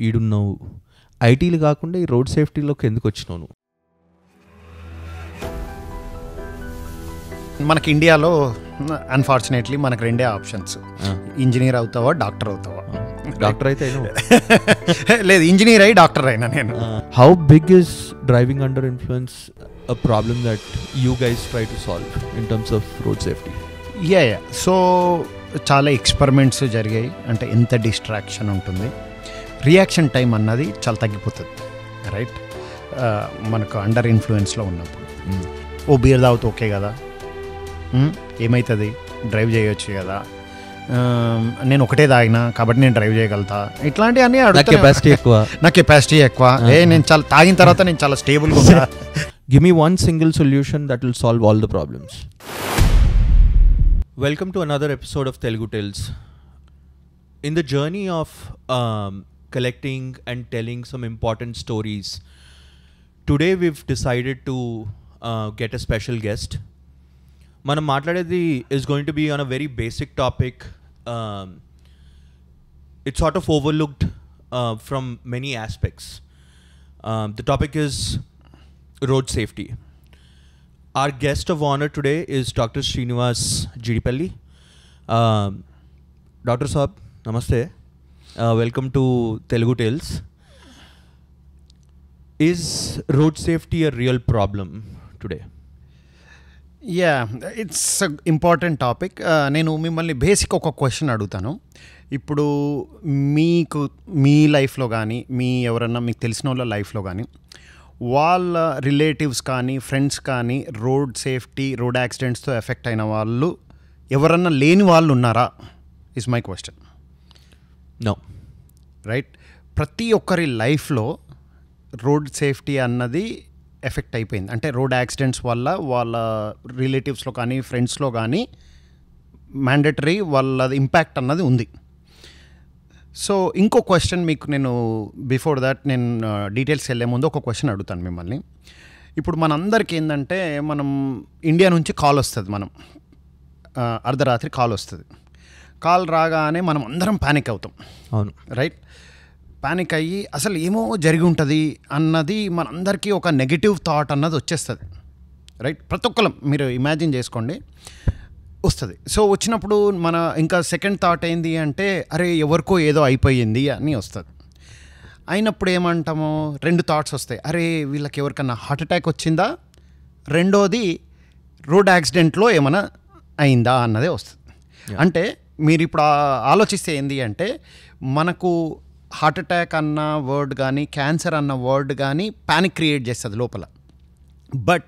ఈడున్నావు, ఐటీలు కాకుండా ఈ రోడ్ సేఫ్టీలోకి ఎందుకు వచ్చినావు నువ్వు? మనకి ఇండియాలో అన్ఫార్చునేట్లీ మనకు రెండే ఆప్షన్స్, ఇంజనీర్ అవుతావా డాక్టర్ అవుతావా. డాక్టర్ అయితే లేదు, ఇంజనీర్ అయ్యి డాక్టర్ అయినా నేను. How big is driving under influence a problem that you guys try to solve in terms of road safety? Yeah so చాలా ఎక్స్పెరిమెంట్స్ జరిగాయి. అంటే ఎంత డిస్ట్రాక్షన్ ఉంటుంది, రియాక్షన్ టైం అన్నది చాలా తగ్గిపోతుంది, రైట్? మనకు అండర్ ఇన్ఫ్లుయెన్స్లో ఉన్నప్పుడు ఓ బీర్ తాగుతూ ఓకే కదా, ఏమవుతుంది, డ్రైవ్ చేయొచ్చు కదా, నేను ఒకటే తాగినా కాబట్టి నేను డ్రైవ్ చేయగలుగుతా, ఇట్లాంటివన్నీ నా కెపాసిటీ ఎక్కువ, నేను చాలా తాగిన తర్వాత నేను చాలా స్టేబుల్గా ఉంటా. Give me one single solution that will solve all the problems. Welcome to another episode of Telugu Tales. In the journey of collecting and telling some important stories, today we've decided to get a special guest. Manam maatladedi is going to be on a very basic topic. It's sort of overlooked from many aspects. The topic is road safety. Our guest of honor today is Dr. Srinivas Jidipalli. Dr. Saab, namaste. Welcome to Telugu Tales. Is road safety a real problem today? Yeah, it's important topic. నేను మిమ్మల్ని basic ఒక question అడుగుతాను. ఇప్పుడు మీకు మీ లైఫ్లో కానీ, మీ ఎవరన్నా మీకు తెలిసిన వాళ్ళ లైఫ్లో కానీ, వాళ్ళ రిలేటివ్స్ కానీ ఫ్రెండ్స్ కానీ రోడ్ సేఫ్టీ, రోడ్ యాక్సిడెంట్స్తో ఎఫెక్ట్ అయిన వాళ్ళు ఎవరన్నా లేని వాళ్ళు ఉన్నారా? Is my question. No, right? ప్రతి ఒక్కరి లైఫ్లో రోడ్ సేఫ్టీ అన్నది ఎఫెక్ట్ అయిపోయింది. అంటే రోడ్ యాక్సిడెంట్స్ వల్ల వాళ్ళ రిలేటివ్స్లో కానీ ఫ్రెండ్స్లో కానీ మ్యాండేటరీ వాళ్ళది ఇంపాక్ట్ అన్నది ఉంది. సో ఇంకో క్వశ్చన్ మీకు నేను బిఫోర్ దాట్ నేను డీటెయిల్స్ వెళ్ళే ముందు ఒక క్వశ్చన్ అడుగుతాను మిమ్మల్ని. ఇప్పుడు మనందరికీ ఏంటంటే, మనం ఇండియా నుంచి కాల్ వస్తుంది, మనం అర్ధరాత్రి కాల్ వస్తుంది. కాల్ రాగానే మనం అందరం ప్యానిక్ అవుతాం. అవును, రైట్? ప్యానిక్ అయ్యి అసలు ఏమో జరిగి ఉంటుంది అన్నది మనందరికీ ఒక నెగిటివ్ థాట్ అన్నది వచ్చేస్తుంది, రైట్? ప్రతి ఒక్కరం మీరు ఇమాజిన్ చేసుకోండి, వస్తుంది. సో వచ్చినప్పుడు మన ఇంకా సెకండ్ థాట్ ఏంది అంటే, అరే ఎవరికో ఏదో అయిపోయింది అని వస్తుంది. అయినప్పుడు ఏమంటాము, రెండు థాట్స్ వస్తాయి. అరే వీళ్ళకి ఎవరికన్నా హార్ట్ అటాక్ వచ్చిందా, రెండోది రోడ్ యాక్సిడెంట్లో ఏమైనా అయిందా అన్నదే వస్తుంది. అంటే మీరు ఇప్పుడు ఆలోచిస్తే ఏంది అంటే, మనకు హార్ట్ అటాక్ అన్న వర్డ్ కానీ క్యాన్సర్ అన్న వర్డ్ కానీ ప్యానిక్ క్రియేట్ చేస్తుంది లోపల. But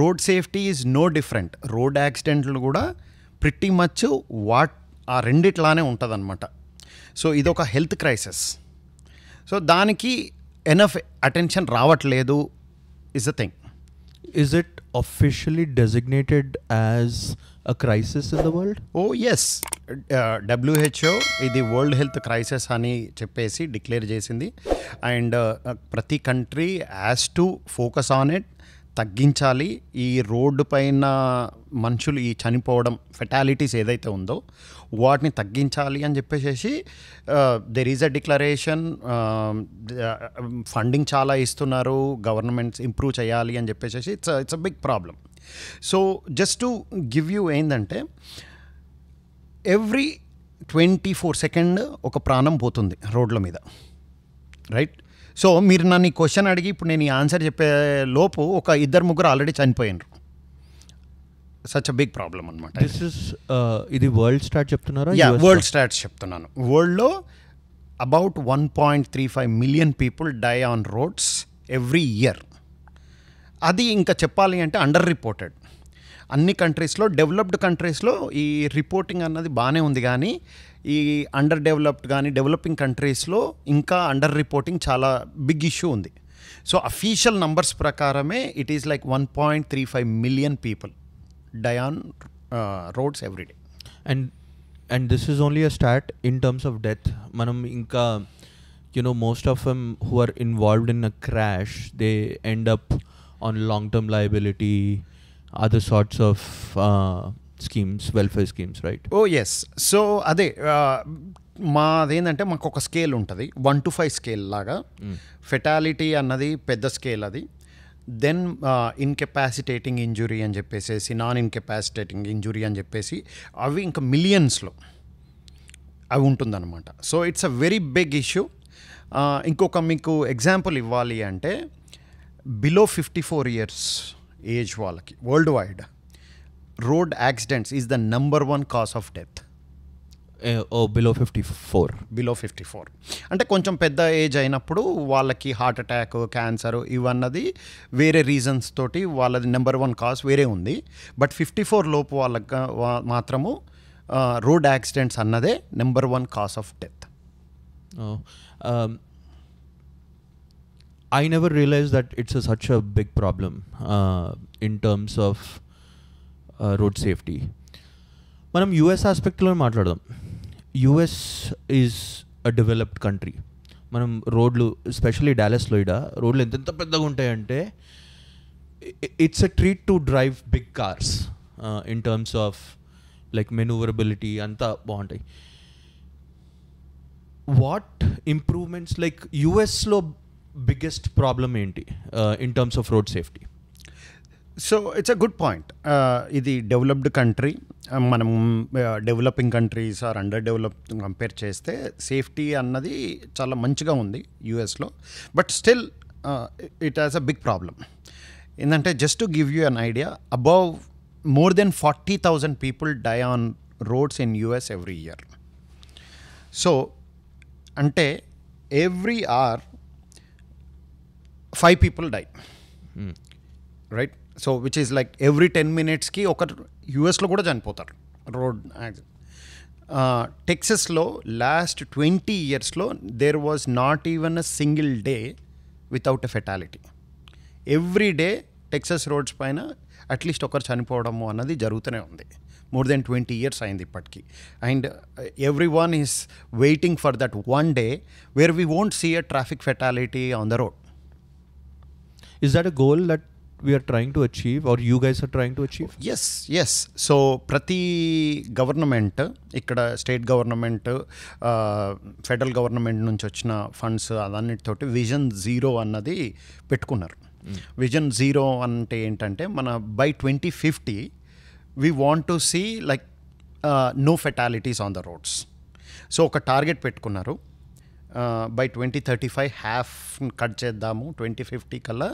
road safety is no different. Road యాక్సిడెంట్లు కూడా ప్రిట్టి మచ్ ఆ రెండిట్లానే ఉంటుంది అనమాట. సో ఇదొక హెల్త్ క్రైసిస్. సో దానికి ఎనఫ్ అటెన్షన్ రావట్లేదు is the thing. Is it officially designated as a crisis in the world? Oh yes, WHO ఇది world health crisis అని చెప్పేసి డిక్లేర్ చేసింది. అండ్ ప్రతి country has to focus on it. తగ్గించాలి ఈ road పైన మనుషులు ఈ చనిపోవడం, ఫెటాలిటీస్ ఏదైతే ఉందో వాటిని తగ్గించాలి అని చెప్పేసి there is a declaration. Funding చాలా ఇస్తున్నారు, గవర్నమెంట్స్ ఇంప్రూవ్ చేయాలి అని చెప్పేసి it's a big problem. So just to give you ఏంటంటే, ఎవ్రీ 24 సెకండ్ ఒక ప్రాణం పోతుంది రోడ్ల మీద, రైట్? సో మీరు నన్ను ఈ క్వశ్చన్ అడిగి ఇప్పుడు నేను ఈ ఆన్సర్ చెప్పే లోపు ఒక 2-3 ఆల్రెడీ చనిపోయినారు. సచ్ అ బిగ్ ప్రాబ్లం అనమాట. ఇది వరల్డ్ స్టాట్ చెప్తున్నారా? యా, వరల్డ్ స్టాట్స్ చెప్తున్నాను. వరల్డ్లో about 1.35 million people die on roads every year. అది ఇంకా చెప్పాలి అంటే అండర్ రిపోర్టెడ్. అన్ని కంట్రీస్లో, డెవలప్డ్ కంట్రీస్లో ఈ రిపోర్టింగ్ అన్నది బాగానే ఉంది, కానీ ఈ అండర్ డెవలప్డ్ కానీ డెవలపింగ్ కంట్రీస్లో ఇంకా అండర్ రిపోర్టింగ్ చాలా బిగ్ ఇష్యూ ఉంది. సో అఫీషియల్ నంబర్స్ ప్రకారమే it is like 1.35 million people die on roads every day. And this is only a stat in terms of death. Manam inka, most of them who are involved in a crash, they end up on long-term liability, other sorts of schemes, welfare schemes, right? Oh yes. So అదే మాదేంటంటే మాకు ఒక scale ఉంటుంది 1 to 5 scale లాగా. Fatality అన్నది పెద్ద scale అది. Then ఇన్కెపాసిటేటింగ్ injury అని చెప్పేసి, నాన్ ఇన్కెపాసిటేటింగ్ ఇంజురీ అని చెప్పేసి అవి ఇంకా మిలియన్స్లో అవి ఉంటుందన్నమాట. So it's a very big issue. ఇంకొక మీకు ఎగ్జాంపుల్ ఇవ్వాలి అంటే బిలో 54 years ఏజ్ వాళ్ళకి worldwide road accidents is the number 1 cause of death. Below 54 అంటే కొంచెం పెద్ద ఏజ్ అయినప్పుడు వాళ్ళకి హార్ట్ అటాక్, క్యాన్సర్ ఇవన్నది వేరే రీజన్స్ తోటి వాళ్ళది నెంబర్ 1 కాజ్ వేరే ఉంది. బట్ 54 లోపు వాళ్ళకి మాత్రము రోడ్ యాక్సిడెంట్స్ అన్నదే number 1 cause of death. I never realized that it's such a big problem in terms of road safety. మనం యూఎస్ ఆస్పెక్ట్లో మాట్లాడదాం. US is a developed country. మనం రోడ్లు, ఎస్పెషల్లీ డాలస్లో రోడ్లు ఎంత పెద్దగా ఉంటాయంటే it's a treat to drive big cars in terms of like manoeuvrability అంతా బాగుంటాయి. వాట్ ఇంప్రూవ్మెంట్స్ లైక్ యూఎస్లో బిగ్గెస్ట్ ప్రాబ్లమ్ ఏంటి in terms of road safety? So it's a good point. ఇది డెవలప్డ్ కంట్రీ. మనం developing countries or under develop compare చేస్తే safety అన్నది చాలా మంచిగా ఉంది యూఎస్లో. But still it has a big problem. ఏంటంటే just to give you an idea, above more than 40,000 people die on roads in US every year. So అంటే every hour 5 people die, right? So which is like every 10 minutesకి ఒకరు యూఎస్లో కూడా చనిపోతారు road accident. టెక్సస్లో last 20 yearsలో there was not even a single day without a fatality. Every day Texas roads పైన at least ఒకరు చనిపోవడము అన్నది జరుగుతూనే ఉంది. మోర్ దెన్ 20 years అయింది ఇప్పటికీ. And every one is waiting for that one day where we won't see a traffic fatality on the road. Is that a goal that we are trying to achieve or you guys are trying to achieve? Yes. So ప్రతి government, ఇక్కడ state government, federal government నుంచి వచ్చిన funds అదన్నిటితోటి vision 0 అన్నది పెట్టుకున్నారు. Vision 0 అంటే ఏంటంటే మన by 2050 we want to see like no fatalities on the roads. So ఒక టార్గెట్ పెట్టుకున్నారు. బై 2035 half కట్ చేద్దాము, 2050 కల్లా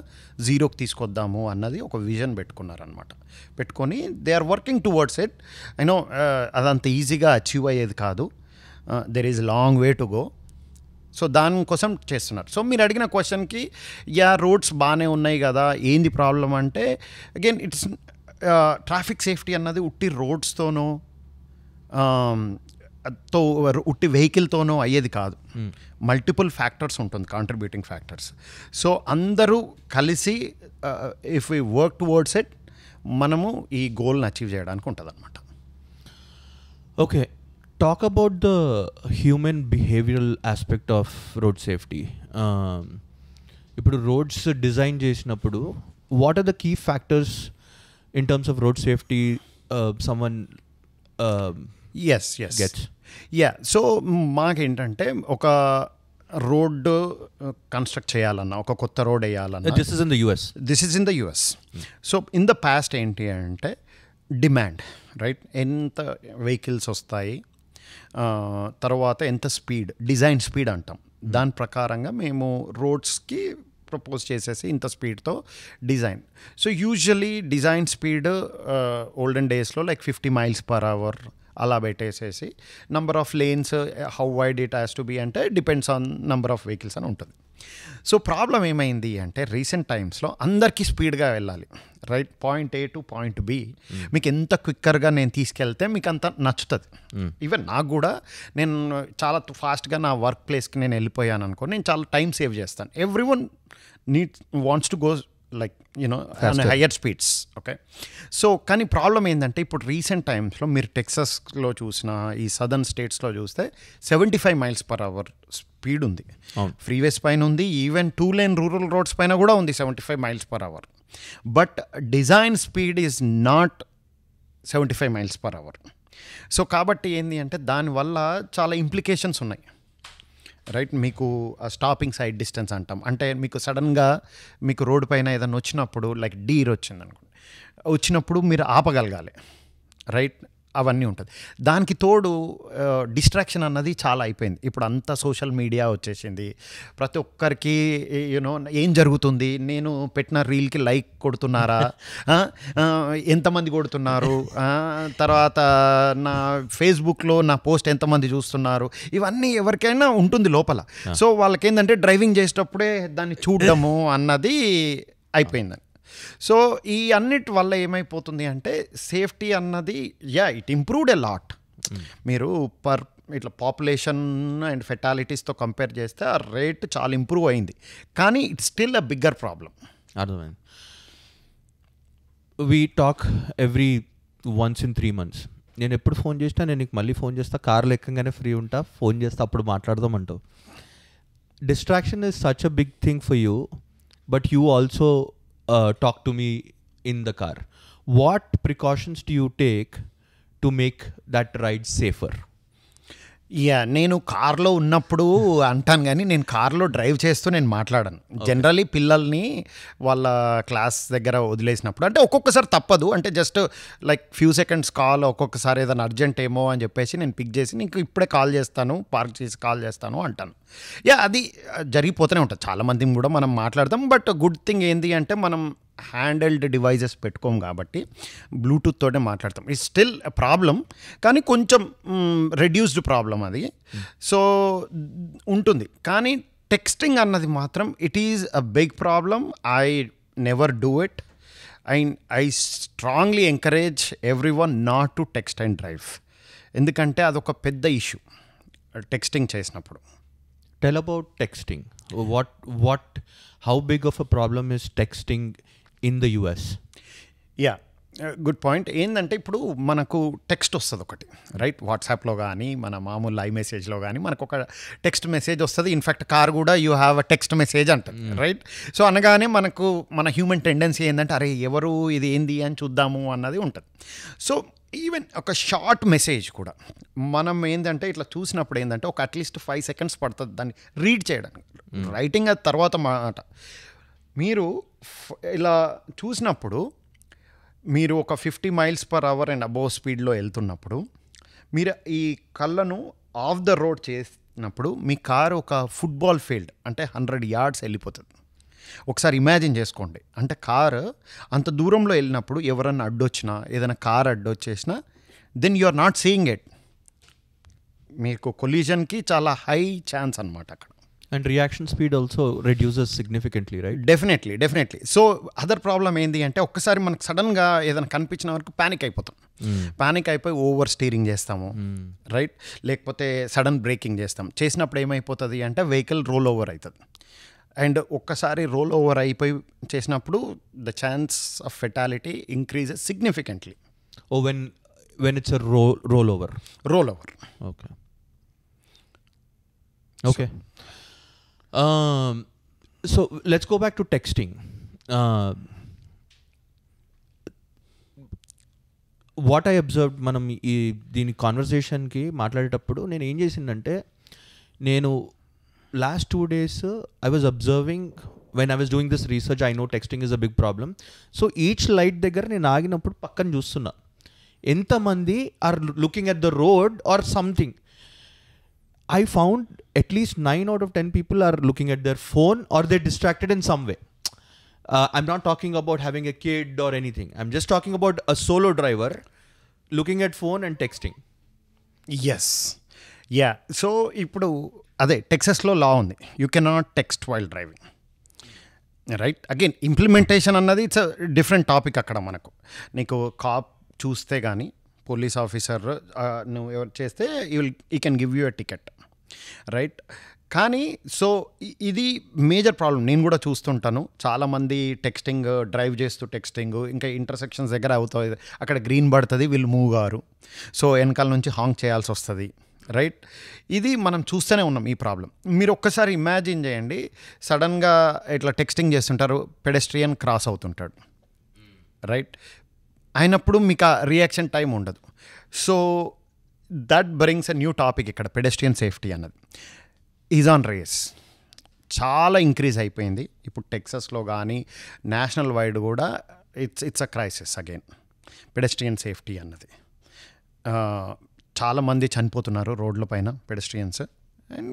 0కి తీసుకొద్దాము అన్నది ఒక విజన్ పెట్టుకున్నారనమాట. పెట్టుకొని they are working towards it. I know అదంత ఈజీగా అచీవ్ అయ్యేది కాదు. There is long way to go. So దానికోసం చేస్తున్నారు. సో మీరు అడిగిన క్వశ్చన్కి రోడ్స్ బాగానే ఉన్నాయి కదా, ఏంది ప్రాబ్లం అంటే అగైన్ ఇట్స్ ట్రాఫిక్ సేఫ్టీ అన్నది ఉట్టి రోడ్స్తోనో ఉట్టి వెహికల్తోనో అయ్యేది కాదు. మల్టిపుల్ ఫ్యాక్టర్స్ ఉంటుంది, కాంట్రిబ్యూటింగ్ ఫ్యాక్టర్స్. సో అందరూ కలిసి if we work towards it మనము ఈ గోల్ని అచీవ్ చేయడానికి ఉంటుంది అనమాట. Okay, talk about the human behavioural aspect of road safety. ఇప్పుడు రోడ్స్ డిజైన్ చేసినప్పుడు what are the key factors in terms of road safety someone gets? So మాకేంటంటే ఒక రోడ్డు కన్స్ట్రక్ట్ చేయాలన్నా, ఒక కొత్త రోడ్ వేయాలన్నా, this is in the US. So in the past ఏంటి అంటే డిమాండ్, రైట్? ఎంత వెహికల్స్ వస్తాయి, తర్వాత ఎంత స్పీడ్, డిజైన్ స్పీడ్ అంటాం, దాని ప్రకారంగా మేము రోడ్స్కి ప్రపోజ్ చేసేసి ఇంత స్పీడ్తో design. So usually design speed olden డేస్లో లైక్ 50 miles per hour అలా పెట్టేసేసి number of lanes how wide it has to be అంటే depends on number of vehicles అని ఉంటుంది. సో ప్రాబ్లం ఏమైంది అంటే రీసెంట్ టైమ్స్లో అందరికీ స్పీడ్గా వెళ్ళాలి, right? Point A to point B మీకు ఎంత క్విక్కర్గా నేను తీసుకెళ్తే మీకు అంత నచ్చుతుంది. ఈవెన్ నాకు కూడా, నేను చాలా ఫాస్ట్గా నా వర్క్ ప్లేస్కి నేను వెళ్ళిపోయాను అనుకో, నేను చాలా టైం సేవ్ చేస్తాను. Every one wants to go like higher speeds, okay? So కానీ ప్రాబ్లం ఏంటంటే ఇప్పుడు రీసెంట్ టైమ్స్లో మీరు టెక్సస్లో చూసిన, ఈ సదర్న్ స్టేట్స్లో చూస్తే 75 miles per hour స్పీడ్ ఉంది. ఫ్రీవేస్ పైన ఉంది, ఈవెన్ 2-lane రూరల్ రోడ్స్ పైన కూడా ఉంది 75 miles per hour. But design speed is not 75 miles per hour. So కాబట్టి ఏంటి అంటే దానివల్ల చాలా ఇంప్లికేషన్స్ ఉన్నాయి, రైట్. మీకు స్టాపింగ్ సైడ్ డిస్టెన్స్ అంటాం. అంటే మీకు సడన్గా మీకు రోడ్డు పైన ఏదైనా వచ్చినప్పుడు, లైక్ డీర్ వచ్చింది అనుకోండి, వచ్చినప్పుడు మీరు ఆపగలగాలి, రైట్. అవన్నీ ఉంటుంది. దానికి తోడు డిస్ట్రాక్షన్ అన్నది చాలా అయిపోయింది. ఇప్పుడు అంతా సోషల్ మీడియా వచ్చేసింది. ప్రతి ఒక్కరికి యూనో ఏం జరుగుతుంది, నేను పెట్టిన రీల్కి లైక్ కొడుతున్నారా, ఎంతమంది కొడుతున్నారు, తర్వాత నా ఫేస్బుక్లో నా పోస్ట్ ఎంతమంది చూస్తున్నారు, ఇవన్నీ ఎవరికైనా ఉంటుంది లోపల. సో వాళ్ళకి ఏంటంటే డ్రైవింగ్ చేసేటప్పుడే దాన్ని చూడడము అన్నది అయిపోయిందని. సో ఈ అన్నిటి వల్ల ఏమైపోతుంది అంటే సేఫ్టీ అన్నది ఇట్ ఇంప్రూవ్డ్ ఎ లాట్. మీరు ఇట్లా పాపులేషన్ అండ్ ఫెటాలిటీస్తో కంపేర్ చేస్తే ఆ రేట్ చాలా ఇంప్రూవ్ అయింది, కానీ it's still a bigger problem. అర్థమైంది. We talk every once in 3 months. నేను ఎప్పుడు ఫోన్ చేసినా నేను నీకు మళ్ళీ ఫోన్ చేస్తా, కార్లో ఎక్కగానే ఫ్రీ ఉంటా, ఫోన్ చేస్తా, అప్పుడు మాట్లాడదాం అంటావు. Distraction is such a big thing for you, but you also talk to me in the car. What precautions do you take to make that ride safer? నేను కార్లో ఉన్నప్పుడు అంటాను, కానీ నేను కార్లో డ్రైవ్ చేస్తూ నేను మాట్లాడాను. జనరలీ పిల్లల్ని వాళ్ళ క్లాస్ దగ్గర వదిలేసినప్పుడు, అంటే ఒక్కొక్కసారి తప్పదు, అంటే just like few seconds call, ఒక్కొక్కసారి ఏదైనా అర్జెంట్ ఏమో అని చెప్పేసి నేను పిక్ చేసి నీకు ఇప్పుడే కాల్ చేస్తాను, పార్క్ చేసి కాల్ చేస్తాను అంటాను. అది జరిగిపోతూనే ఉంటుంది. చాలామంది కూడా మనం మాట్లాడతాం, బట్ గుడ్ థింగ్ ఏంటి అంటే మనం హ్యాండెల్డ్ డివైజెస్ పెట్టుకోం కాబట్టి బ్లూటూత్ తోటే మాట్లాడతాం. ఇట్స్ స్టిల్ ప్రాబ్లం, కానీ కొంచెం రెడ్యూస్డ్ ప్రాబ్లం అది. సో ఉంటుంది, కానీ టెక్స్టింగ్ అన్నది మాత్రం it is a big problem. I never do it. I strongly encourage everyone not to text and drive, ఎందుకంటే అదొక పెద్ద ఇష్యూ టెక్స్టింగ్ చేసినప్పుడు. Tell about texting. How big of a problem is texting in the US? Good point. ఏంటంటే ఇప్పుడు మనకు text వస్తుంది ఒకటి, right. వాట్సాప్లో కానీ మన మామూలు ఐమెసేజ్లో కానీ మనకు ఒక టెక్స్ట్ మెసేజ్ వస్తుంది. ఇన్ఫ్యాక్ట్ కార్ కూడా you have a text message అంటారు, రైట్. సో అనగానే మనకు మన హ్యూమన్ టెండెన్సీ ఏంటంటే అరే ఎవరు ఇది ఏంది అని చూద్దాము అన్నది ఉంటుంది. సో ఈవెన్ ఒక షార్ట్ మెసేజ్ కూడా మనం ఏంటంటే ఇట్లా చూసినప్పుడు ఏంటంటే ఒక అట్లీస్ట్ 5 seconds పడుతుంది దాన్ని రీడ్ చేయడానికి. రైటింగ్ అది తర్వాత మాట. మీరు ఇలా చూసినప్పుడు మీరు ఒక 50 miles per hour and above స్పీడ్లో వెళ్తున్నప్పుడు మీరు ఈ కళ్ళను ఆఫ్ ద రోడ్ చేసినప్పుడు మీ కారు ఒక ఫుట్బాల్ ఫీల్డ్ అంటే 100 yards వెళ్ళిపోతుంది. ఒకసారి ఇమాజిన్ చేసుకోండి, అంటే కారు అంత దూరంలో వెళ్ళినప్పుడు ఎవరన్నా అడ్డొచ్చినా, ఏదైనా కార్ అడ్డొచ్చేసినా, then you are not seeing it. మీకు కొలిజన్కి చాలా హై ఛాన్స్ అనమాట అక్కడ. And reaction speed also reduces significantly, right? Definitely. So other problem ఏంటి అంటే ఒక్కసారి మనకు సడన్గా ఏదైనా కనిపించిన వరకు ప్యానిక్ అయిపోతాం. ప్యానిక్ అయిపోయి ఓవర్ స్టీరింగ్ చేస్తాము, రైట్. లేకపోతే సడన్ బ్రేకింగ్ చేసినప్పుడు ఏమైపోతుంది అంటే వెహికల్ రోల్ ఓవర్ అవుతుంది. అండ్ ఒక్కసారి రోల్ ఓవర్ అయిపోయి చేసినప్పుడు the chance of fatality increases significantly. when it's a roll over. Okay. So let's go back to texting. What I observed, మనం ఈ దీని కాన్వర్సేషన్కి మాట్లాడేటప్పుడు నేను ఏం చేసిందంటే, నేను last 2 days I was observing when I was doing this research. I know texting is a big problem. So each light దగ్గర నేను ఆగినప్పుడు పక్కన చూస్తున్నా ఎంతమంది are looking at the road or something. I found at least 9 out of 10 people are looking at their phone or they're distracted in some way. I'm not talking about having a kid or anything. I'm just talking about a solo driver looking at phone and texting. Yes. Yeah. So ఇప్పుడు అదే టెక్సస్లో లా ఉంది, you cannot text while driving, right. Again implementation అన్నది it's different topic. అక్కడ మనకు నీకు cap చూస్తే కానీ police officer నువ్వు ఎవరు చేస్తే you can give you a ticket, right. కానీ సో ఇది మేజర్ ప్రాబ్లం. నేను కూడా చూస్తుంటాను చాలామంది టెక్స్టింగ్, డ్రైవ్ చేస్తూ టెక్స్టింగ్, ఇంకా ఇంటర్సెక్షన్స్ దగ్గర అవుతుంది, అక్కడ గ్రీన్ పడుతుంది, వీళ్ళు మూవ్ గారు, సో వెనకాల నుంచి హాంక్ చేయాల్సి వస్తుంది, రైట్. ఇది మనం చూస్తూనే ఉన్నాం ఈ ప్రాబ్లం. మీరు ఒక్కసారి ఇమాజిన్ చేయండి, సడన్గా ఇట్లా టెక్స్టింగ్ చేస్తుంటారు, పెడెస్ట్రియన్ క్రాస్ అవుతుంటాడు, రైట్. అయినప్పుడు మీకు ఆ రియాక్షన్ టైం ఉండదు. So that brings a new topic ఇక్కడ, పెడెస్ట్రియన్ సేఫ్టీ అన్నది ఈజ్ ఆన్ రేస్. చాలా ఇంక్రీజ్ అయిపోయింది ఇప్పుడు టెక్సస్లో కానీ నేషనల్ వైడ్ కూడా. It's a crisis again pedestrian safety అన్నది. చాలామంది చనిపోతున్నారు రోడ్ల పైన pedestrians. And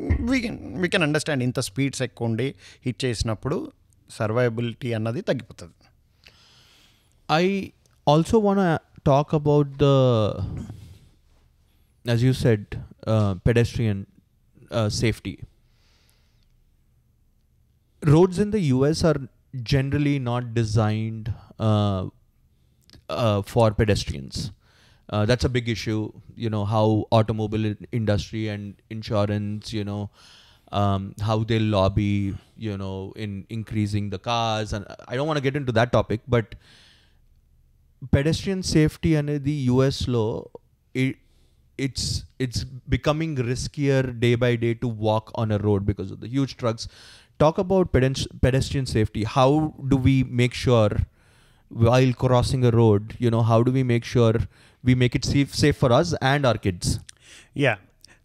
we can understand, ఇంత స్పీడ్స్ ఎక్కువ ఉండి హిట్ చేసినప్పుడు సర్వైబిలిటీ అన్నది తగ్గిపోతుంది. I also want to talk about the, as you said, pedestrian safety. Roads in the US are generally not designed for pedestrians. That's a big issue, you know, how automobile industry and insurance, you know, how they lobby, you know, in increasing the cars. And I don't want to get into that topic, but pedestrian safety అనేది US లో it's becoming riskier day by day to walk on a road because of the huge trucks. Talk about pedestrian safety. How do we make sure while crossing a road, you know, how do we make sure we make it safe for us and our kids? Yeah.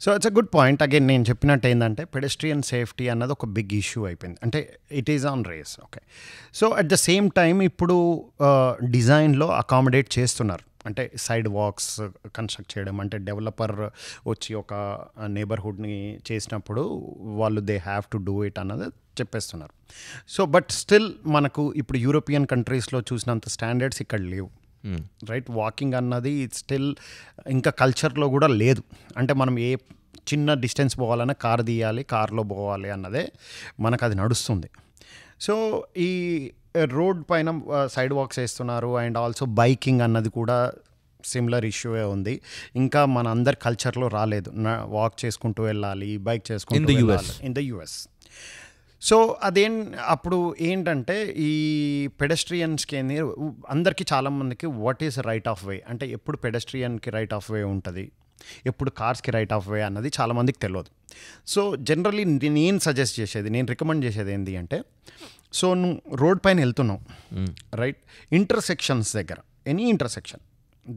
So it's a good point. Again నేను చెప్పినట్టు ఏంటంటే pedestrian safety అన్నది ఒక big issue అయిపోయింది. అంటే it is on race. Okay, so at the same time ఇప్పుడు డిజైన్లో accommodate చేస్తున్నారు. అంటే సైడ్ వాక్స్ కన్స్ట్రక్ట్ చేయడం, అంటే డెవలపర్ వచ్చి ఒక నేబర్హుడ్ని చేసినప్పుడు వాళ్ళు they have to do it అన్నది చెప్పేస్తున్నారు. సో బట్ స్టిల్ మనకు ఇప్పుడు యూరోపియన్ కంట్రీస్లో చూసినంత స్టాండర్డ్స్ ఇక్కడ లేవు. రైట్, వాకింగ్ అన్నది స్టిల్ ఇంకా కల్చర్లో కూడా లేదు. అంటే మనం ఏ చిన్న డిస్టెన్స్ పోవాలన్నా కార్ తీయాలి, కార్లో పోవాలి అన్నదే మనకు అది నడుస్తుంది. సో ఈ రోడ్ పైన సైడ్ వాక్స్ వేస్తున్నారు. అండ్ ఆల్సో బైకింగ్ అన్నది కూడా సిమిలర్ ఇష్యూయే ఉంది. ఇంకా మన అందరి కల్చర్లో రాలేదు. వాక్ చేసుకుంటూ వెళ్ళాలి, బైక్ చేసుకుంటూ వెళ్ళాలి ఇన్ ద యుఎస్. సో అప్పుడు ఏంటంటే ఈ పెడెస్ట్రియన్స్కి ఏంది, అందరికీ చాలామందికి what is right of way, అంటే ఎప్పుడు పెడెస్ట్రియన్కి రైట్ ఆఫ్ వే ఉంటుంది, ఎప్పుడు కార్స్కి రైట్ ఆఫ్ వే అన్నది చాలామందికి తెలియదు. సో జనరల్లీ నేను రికమెండ్ చేసేది ఏంటి అంటే, సో నువ్వు రోడ్ పైన వెళ్తున్నావు, రైట్, ఇంటర్సెక్షన్స్ దగ్గర, ఎనీ ఇంటర్సెక్షన్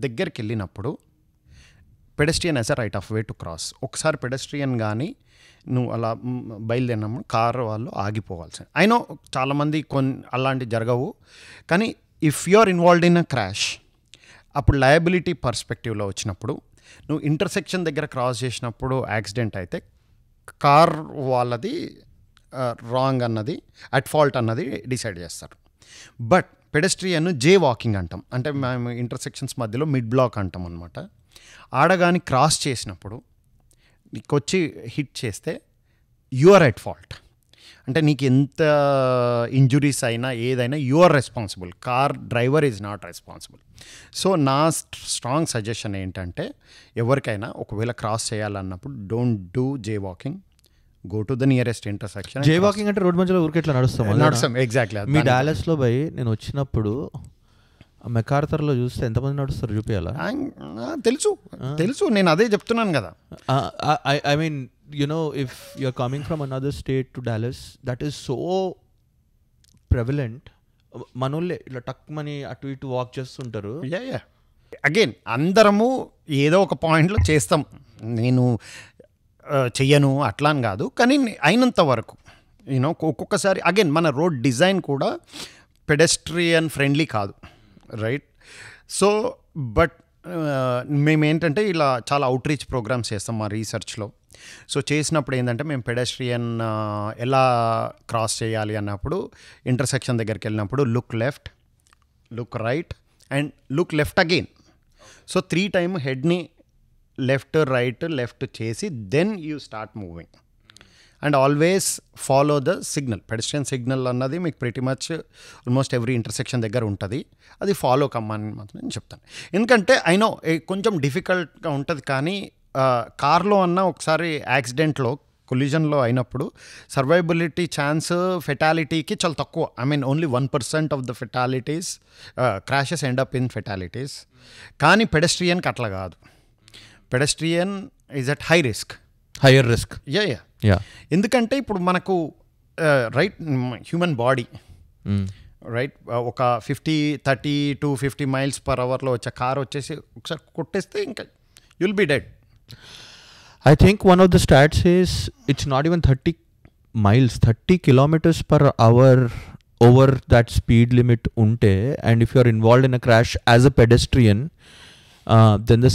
దగ్గరికి వెళ్ళినప్పుడు pedestrian as a right of way to cross. ఒకసారి పెడెస్ట్రియన్ కానీ నువ్వు అలా బయలుదేరినప్పుడు కారు వాళ్ళు ఆగిపోవాల్సింది. అయినో చాలామంది అలాంటివి జరగవు, కానీ if you are involved in a crash, అప్పుడు లయబిలిటీ పర్స్పెక్టివ్లో వచ్చినప్పుడు నువ్వు ఇంటర్సెక్షన్ దగ్గర క్రాస్ చేసినప్పుడు యాక్సిడెంట్ అయితే కార్ వాళ్ళది రాంగ్ అన్నది, అట్ ఫాల్ట్ అన్నది డిసైడ్ చేస్తారు. బట్ పెడెస్ట్రియన్ జే వాకింగ్ అంటాం, అంటే మేము ఇంటర్సెక్షన్స్ మధ్యలో మిడ్ బ్లాక్ అంటాం అనమాట. ఆడగాని క్రాస్ చేసినప్పుడు నీకు వచ్చి హిట్ చేస్తే యు ఆర్ ఎట్ ఫాల్ట్. అంటే నీకు ఎంత ఇంజురీస్ అయినా ఏదైనా you are responsible, car driver is not responsible. So నా స్ట్రాంగ్ సజెషన్ ఏంటంటే, ఎవరికైనా ఒకవేళ క్రాస్ చేయాలన్నప్పుడు don't do jaywalking, go to the nearest intersection. Jaywalking అంటే రోడ్ మధ్యలో ఊరికి ఎట్లా నడుస్తాం. ఎగ్జాక్ట్లీ. మీ డాలస్లో పోయి నేను వచ్చినప్పుడు మెకార్థర్లో చూస్తే ఎంతమంది నడుస్తారు చూపించాలా? తెలుసు నేను అదే చెప్తున్నాను కదా. I mean, you know, if you're coming from another state to Dallas, that is so prevalent. మనోళ్ళే ఇట్లా టక్ మని అటు ఇటు వాక్ చేస్తుంటారు. అగైన్ అందరము ఏదో ఒక పాయింట్లో చేస్తాం, నేను చెయ్యను అట్లా అని కాదు, కానీ అయినంత వరకు యూనో ఒక్కొక్కసారి అగైన్ మన రోడ్ డిజైన్ కూడా పెడెస్ట్రియన్ ఫ్రెండ్లీ కాదు, రైట్. సో బట్ మేమేంటంటే ఇలా చాలా అవుట్ రీచ్ ప్రోగ్రామ్స్ చేస్తాం మా రీసెర్చ్లో. సో చేసినప్పుడు ఏంటంటే మేము పెడెస్ట్రియన్ ఎలా క్రాస్ చేయాలి అన్నప్పుడు ఇంటర్సెక్షన్ దగ్గరికి వెళ్ళినప్పుడు look left, look right and look left again. So 3 times హెడ్ని లెఫ్ట్ రైట్ లెఫ్ట్ చేసి then you start moving and always follow the signal. Pedestrian signal అన్నది మీకు pretty much almost every intersection దగ్గర ఉంటుంది, అది ఫాలో కమ్మని మాత్రం నేను చెప్తాను. ఎందుకంటే అయినో కొంచెం డిఫికల్ట్గా ఉంటుంది, కానీ కార్లో అన్న ఒకసారి యాక్సిడెంట్లో కొలిజన్లో అయినప్పుడు సర్వైబిలిటీ ఛాన్స్ ఫెటాలిటీకి చాలా తక్కువ. I mean only 1% of the fatalities crashes end up in fatalities. కానీ పెడెస్ట్రియన్కి అట్లా కాదు. Pedestrian is at hire risk. ఎందుకంటే ఇప్పుడు మనకు రైట్ హ్యూమన్ బాడీ రైట్ ఒక 30 to 50 miles per hour వచ్చే కార్ వచ్చేసి ఒకసారి కొట్టేస్తే ఇంకా you'll be dead. I think one of the stats is it's not even 30 miles, 30 kilometers per hour over that speed limit unte, and if you're involved in a crash as a pedestrian, then the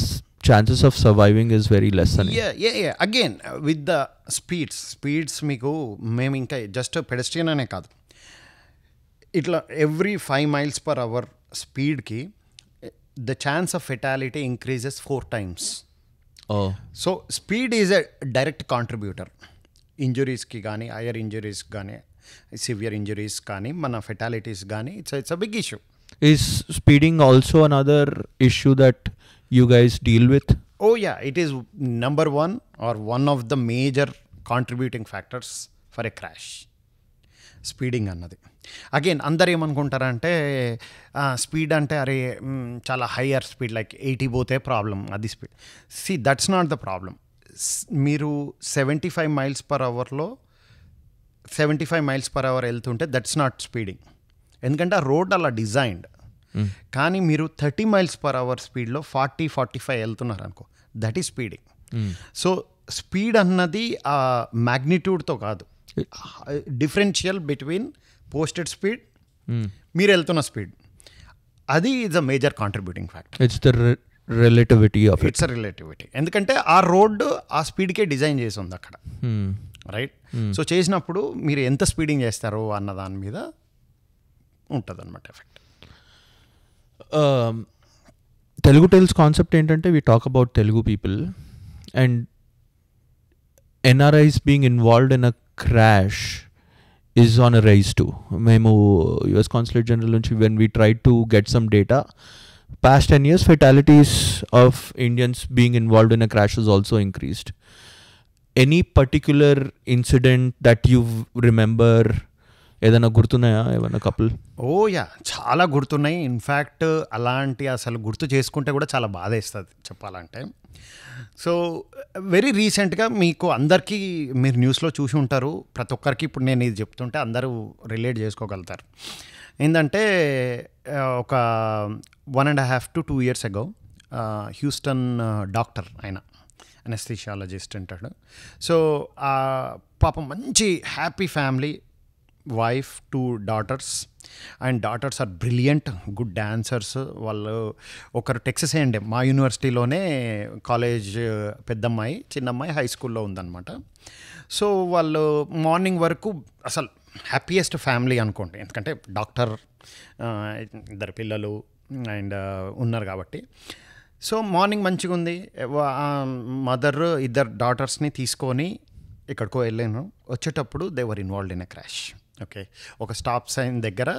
chances of surviving is very less. Yeah. Again, with the speeds మీకు మేము ఇంకా just pedestrian అనే కాదు, ఇట్లా every 5 miles per hour స్పీడ్కి the chance of fatality increases 4 times. So speed is a direct contributor ఇంజురీస్కి కానీ, higher ఇంజురీస్కి కానీ, సివియర్ ఇంజురీస్ కానీ, మన ఫెటాలిటీస్ కానీ. It's a big issue. Is speeding also another issue that you guys deal with? Oh yeah, it is number one or one of the major contributing factors for a crash. Speeding అన్నది again అందరు ఏమనుకుంటారంటే speed అంటే అరే చాలా higher speed like 80 పోతే problem, అది speed. See that's not the problem. మీరు 75 miles per hourలో 75 miles per hour వెళ్తుంటే దట్స్ నాట్ స్పీడింగ్, ఎందుకంటే ఆ రోడ్ అలా డిజైన్డ్. కానీ మీరు 30 miles per hour స్పీడ్లో 40-45 వెళ్తున్నారు అనుకో, that is speeding. So speed అన్నది ఆ మ్యాగ్నిట్యూడ్తో కాదు, డిఫరెన్షియల్ బిట్వీన్ పోస్టెడ్ స్పీడ్ మీరు వెళ్తున్న స్పీడ్, అది is a major contributing factor. It's the relativity of it. It's a relativity, ఎందుకంటే ఆ రోడ్ ఆ స్పీడ్కే డిజైన్ చేసి ఉంది అక్కడ, రైట్? సో చేసినప్పుడు మీరు ఎంత స్పీడింగ్ చేస్తారో అన్న దాని మీద ఉంటుంది అనమాట ఎఫెక్ట్. తెలుగు టెల్స్ కాన్సెప్ట్ ఏంటంటే we talk about Telugu people and NRIs being involved in a crash is on a rise too. మేము యుఎస్ కాన్సులేట్ జనరల్ నుంచి when we try to get some data, past 10 years fatalities of Indians being involved in a crash has also increased. Any particular incident that you remember, ఏదైనా గుర్తున్నాయా ఏమైనా couple? ఓ yeah, చాలా గుర్తున్నాయి. In fact అలాంటి అసలు గుర్తు చేసుకుంటే కూడా చాలా బాధ వేస్తుంది చెప్పాలంటే. సో వెరీ రీసెంట్గా మీకు అందరికీ మీరు న్యూస్లో చూసి ఉంటారు, ప్రతి ఒక్కరికి ఇప్పుడు నేను ఇది చెప్తుంటే అందరూ రిలేట్ చేసుకోగలుగుతారు. ఏంటంటే ఒక 1.5 to 2 years ago Houston doctor, ఆయన అనెస్థీషియాలజిస్ట్ అంటాడు. సో పాపం మంచి happy family, wife, 2 daughters, and daughters are brilliant, good dancers. వాళ్ళు ఒకరు టెక్సస్ A&M మా యూనివర్సిటీలోనే కాలేజ్, పెద్దమ్మాయి, చిన్నమ్మాయి హై స్కూల్లో ఉందన్నమాట. సో వాళ్ళు మార్నింగ్ వరకు అసలు హ్యాపీయెస్ట్ ఫ్యామిలీ అనుకోండి, ఎందుకంటే డాక్టర్, 2 పిల్లలు అండ్ ఉన్నారు కాబట్టి. సో మార్నింగ్ మంచిగా ఉంది, మదర్ 2 daughtersని తీసుకొని ఎక్కడికో వెళ్ళాను. వచ్చేటప్పుడు they were involved in a crash. Okay, ఒక స్టాప్ సైన్ దగ్గర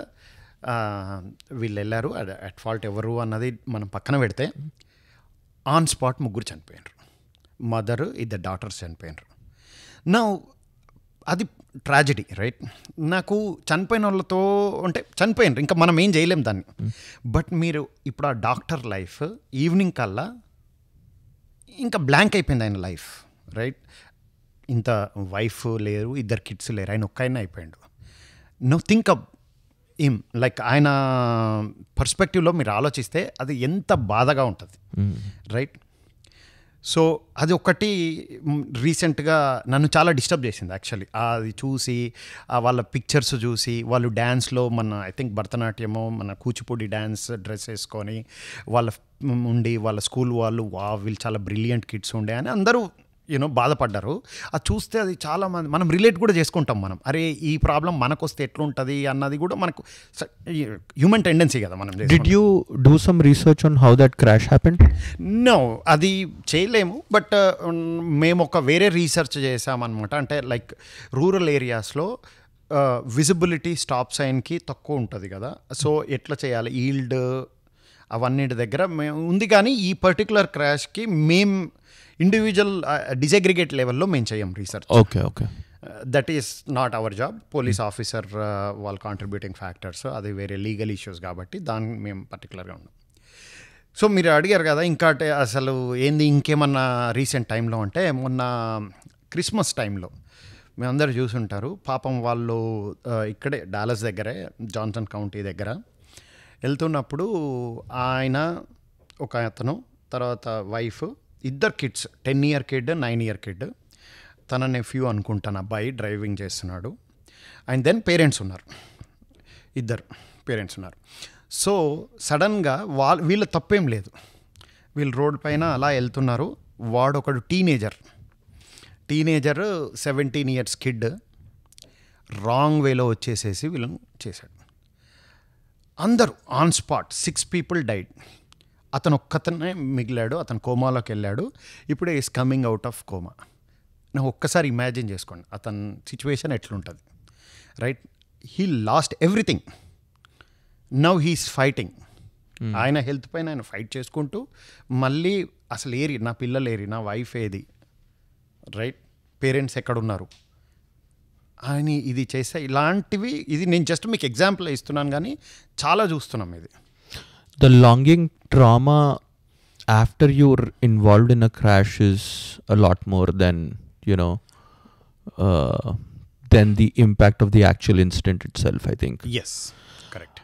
వీళ్ళు వెళ్ళారు. అట్ ఫాల్ట్ ఎవరు అన్నది మనం పక్కన పెడితే ఆన్ స్పాట్ 3 చనిపోయినారు. మదర్, 2 daughters చనిపోయినారు. నా అది ట్రాజడీ, రైట్? నాకు చనిపోయిన వాళ్ళతో అంటే చనిపోయినారు, ఇంకా మనం ఏం చేయలేం దాన్ని. బట్ మీరు ఇప్పుడు ఆ డాక్టర్ లైఫ్ ఈవినింగ్ కల్లా ఇంకా బ్లాంక్ అయిపోయింది ఆయన లైఫ్, రైట్? ఇంత వైఫ్ లేరు, 2 kids లేరు, ఆయన ఒక్కైనా అయిపోయాడు. నో థింక్ అప్ ఇమ్ లైక్ ఆయన పర్స్పెక్టివ్లో మీరు ఆలోచిస్తే అది ఎంత బాధగా ఉంటుంది, రైట్? సో అది ఒకటి రీసెంట్గా నన్ను చాలా డిస్టర్బ్ చేసింది యాక్చువల్లీ. అది చూసి వాళ్ళ పిక్చర్స్ చూసి, వాళ్ళు డ్యాన్స్లో మన ఐ థింక్ భరతనాట్యమో మన కూచిపూడి డ్యాన్స్ డ్రెస్ వేసుకొని వాళ్ళ ఉండి, వాళ్ళ స్కూల్ వాళ్ళు వీళ్ళు చాలా బ్రిలియంట్ కిడ్స్ ఉండే అని అందరూ బాధపడ్డారు. అది చూస్తే అది చాలా మంది మనం రిలేట్ కూడా చేసుకుంటాం. మనం అరే ఈ ప్రాబ్లం మనకు వస్తే ఎట్లుంటుంది అన్నది కూడా మనకు హ్యూమన్ టెండెన్సీ కదా. మనం did you do some research on how that crash happened? No, అది చేయలేము. బట్ మేము ఒక వేరే రీసెర్చ్ చేసామన్నమాట. అంటే లైక్ రూరల్ ఏరియాస్లో విజిబిలిటీ స్టాప్ సైన్కి తక్కువ ఉంటుంది కదా. సో ఎట్లా చేయాలి, ఈల్డ్ అవన్నిటి దగ్గర ఉంది. కానీ ఈ పర్టికులర్ క్రాష్కి మేము ఇండివిజువల్ డిసగ్రిగేట్ లెవెల్లో మేము చేయం research. Okay okay, that is not our job. Police officer వాళ్ళ కాంట్రిబ్యూటింగ్ ఫ్యాక్టర్స్, అది వేరే లీగల్ ఇష్యూస్ కాబట్టి దాన్ని మేము పర్టికులర్గా ఉన్నాం. సో మీరు అడిగారు కదా ఇంకా అసలు ఏంది ఇంకేమన్నా రీసెంట్ టైంలో అంటే, మొన్న క్రిస్మస్ టైంలో మేమందరూ చూసుంటారు. పాపం వాళ్ళు ఇక్కడే డాలస్ దగ్గరే, జాన్సన్ కౌంటీ దగ్గర వెళ్తున్నప్పుడు ఆయన, ఒక అతను, తర్వాత వైఫ్, ఇద్దరు kids, 10-year kid, 9-year kid. తన నెఫ్యూ అనుకుంటాను అబ్బాయి డ్రైవింగ్ చేస్తున్నాడు. అండ్ దెన్ పేరెంట్స్ ఉన్నారు, ఇద్దరు పేరెంట్స్ ఉన్నారు. సో సడన్గా వీళ్ళ తప్పేం లేదు, వీళ్ళు రోడ్ పైన అలా వెళ్తున్నారు. వాడు ఒకడు టీనేజర్ 17 years కిడ్ రాంగ్ వేలో వచ్చేసేసి వీళ్ళని చేశాడు. అందరూ ఆన్ స్పాట్ 6 people డైడ్. అతను ఒక్కతనే మిగిలాడు, అతను కోమాలోకి వెళ్ళాడు. ఇప్పుడే is coming out of coma. నా ఒక్కసారి ఇమాజిన్ చేసుకోండి అతని సిచ్యువేషన్ ఎట్లుంటుంది, right? He lost everything, now he's fighting. ఆయన హెల్త్ పైన ఆయన ఫైట్ చేసుకుంటూ మళ్ళీ అసలు ఏరి, నా పిల్లలు ఏరి, నా వైఫ్ ఏది, రైట్? పేరెంట్స్ ఎక్కడున్నారు అని ఇది చేస్తే ఇలాంటివి, ఇది నేను జస్ట్ మీకు ఎగ్జాంపుల్ ఇస్తున్నాను కానీ చాలా చూస్తున్నాం ఇది. The longing trauma after you're involved in a crash is a lot more than, than the impact of the actual incident itself, I think. Yes, correct.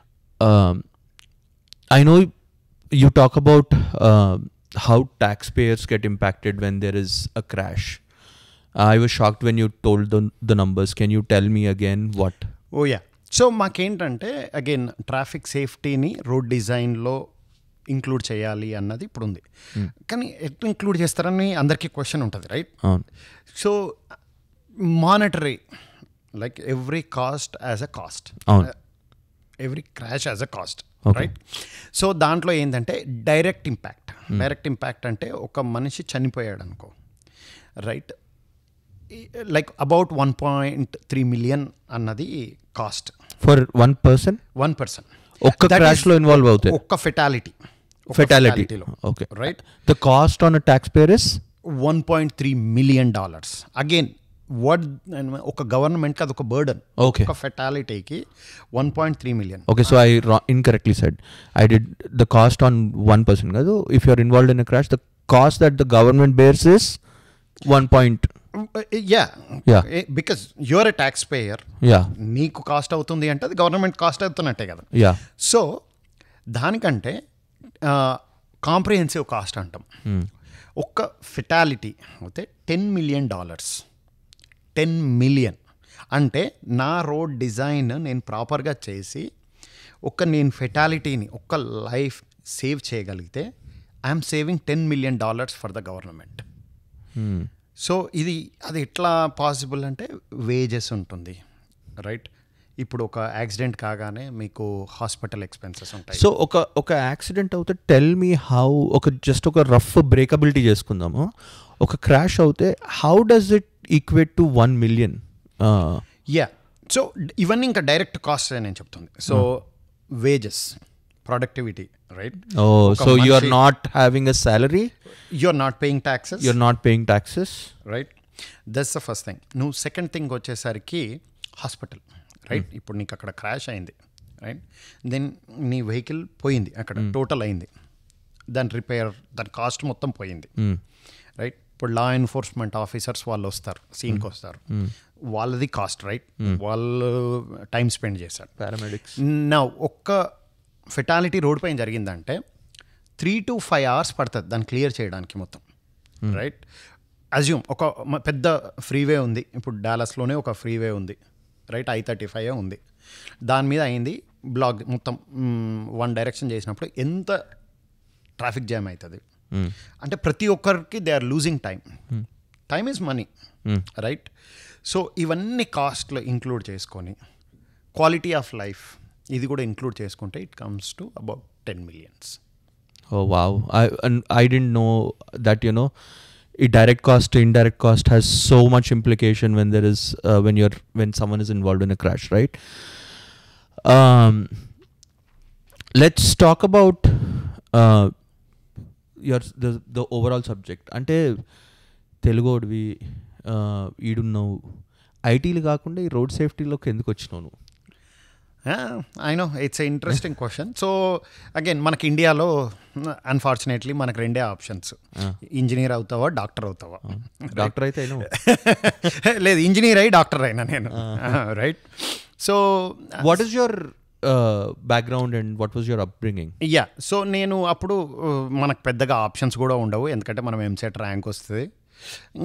I know you talk about how taxpayers get impacted when there is a crash. I was shocked when you told the numbers. Can you tell me again what? Oh yeah. So మాకేంటంటే again traffic సేఫ్టీని road డిజైన్లో include చేయాలి అన్నది ఇప్పుడు ఉంది. కానీ ఎట్లా include చేస్తారని అందరికీ క్వశ్చన్ ఉంటుంది, right? So monetary, like every cost as a cost, every crash as a cost, right? So దాంట్లో ఏంటంటే డైరెక్ట్ ఇంపాక్ట్ అంటే ఒక మనిషి చనిపోయాడు అనుకో, రైట్? లైక్ అబౌట్ 1.3 million అన్నది కాస్ట్ ఫర్ వన్ పర్సన్. ఒక్క క్రాష్ లో ఇన్వాల్వ్ అవుతాయి, ఒక్క fatality. Okay, right. The cost on a talks payer is $1.3 million. Again ఒక గవర్నమెంట్కి అది ఒక బర్డన్. ఒక ఫెటాలిటీకి 1.3 million. Okay, so I incorrectly said I did the cost on one person కాదు. If you are involved in a crash, the cost that the government bears is 1. Because you're a taxpayer, నీకు cost అవుతుంది అంటే అది government cost అవుతున్నట్టే కదా. So దానికంటే comprehensive cost అంటాం. ఒక్క fatality అయితే $10 million. 10 million అంటే నా రోడ్ డిజైన్ నేను ప్రాపర్గా చేసి నేను ఫెటాలిటీని, ఒక్క లైఫ్ సేవ్ చేయగలిగితే I'm saving $10 million for the government. So అది ఎట్లా పాసిబుల్ అంటే వేజెస్ ఉంటుంది, రైట్? ఇప్పుడు ఒక యాక్సిడెంట్ కాగానే మీకు హాస్పిటల్ ఎక్స్పెన్సెస్ ఉంటాయి. సో ఒక యాక్సిడెంట్ అవుతే టెల్ మీ హౌ, జస్ట్ ఒక రఫ్ బ్రేకబిలిటీ చేసుకుందాము. ఒక క్రాష్ అవుతే how does it equate to 1 million? So ఇవన్నీ ఇంకా డైరెక్ట్ కాస్ట్ నేను చెప్తుంది. So wages, productivity, right? So you are not having a salary, you're not paying taxes, right? That's the first thing. నువ్వు second thing వచ్చేసరికి hospital, right? ఇప్పుడు నీకు అక్కడ crash అయింది, రైట్? దెన్ నీ వెహికల్ పోయింది, అక్కడ టోటల్ అయింది, దాని రిపేర్, దాని కాస్ట్ మొత్తం పోయింది, రైట్? ఇప్పుడు లా ఎన్ఫోర్స్మెంట్ ఆఫీసర్స్ వాళ్ళు వస్తారు, సీన్కి వస్తారు, వాళ్ళది కాస్ట్, రైట్? వాళ్ళు టైం స్పెండ్ చేశారు, పారామెడిక్స్. నా ఒక్క ఫెటాలిటీ రోడ్ పైన జరిగిందంటే 3 to 5 hours పడుతుంది దాన్ని క్లియర్ చేయడానికి మొత్తం, రైట్? అజ్యూమ్ ఒక పెద్ద ఫ్రీవే ఉంది, ఇప్పుడు డాలస్లోనే ఒక ఫ్రీవే ఉంది, రైట్? I-35 ఉంది, దాని మీద అయింది బ్లాక్ మొత్తం, వన్ డైరెక్షన్ చేసినప్పుడు ఎంత ట్రాఫిక్ జామ్ అవుతుంది అంటే ప్రతి ఒక్కరికి they are losing time is money, right? So ఇవన్నీ కాస్ట్లో ఇంక్లూడ్ చేసుకొని క్వాలిటీ ఆఫ్ లైఫ్ ఇది కూడా ఇంక్లూడ్ చేసుకుంటే it comes to about 10 million. Oh wow, I didn't know that, direct cost to indirect cost has so much implication when there is when someone is involved in a crash, right? Let's talk about the overall subject. అంటే తెలుగోడివి ఈడున్నావు, ఐటీలు కాకుండా ఈ road సేఫ్టీలోకి ఎందుకు వచ్చినావు? I know it's a interesting question. So again మనకి ఇండియాలో unfortunately మనకు రెండే options, engineer అవుతావా, డాక్టర్ అవుతావా. డాక్టర్ అయితే లేదు, ఇంజనీర్ అయ్యి డాక్టర్ అయినా నేను, right? So what is your background and what was your upbringing? Yeah so నేను అప్పుడు మనకు పెద్దగా ఆప్షన్స్ కూడా ఉండవు, ఎందుకంటే మనం ఎంసెట్ ర్యాంక్ వస్తుంది.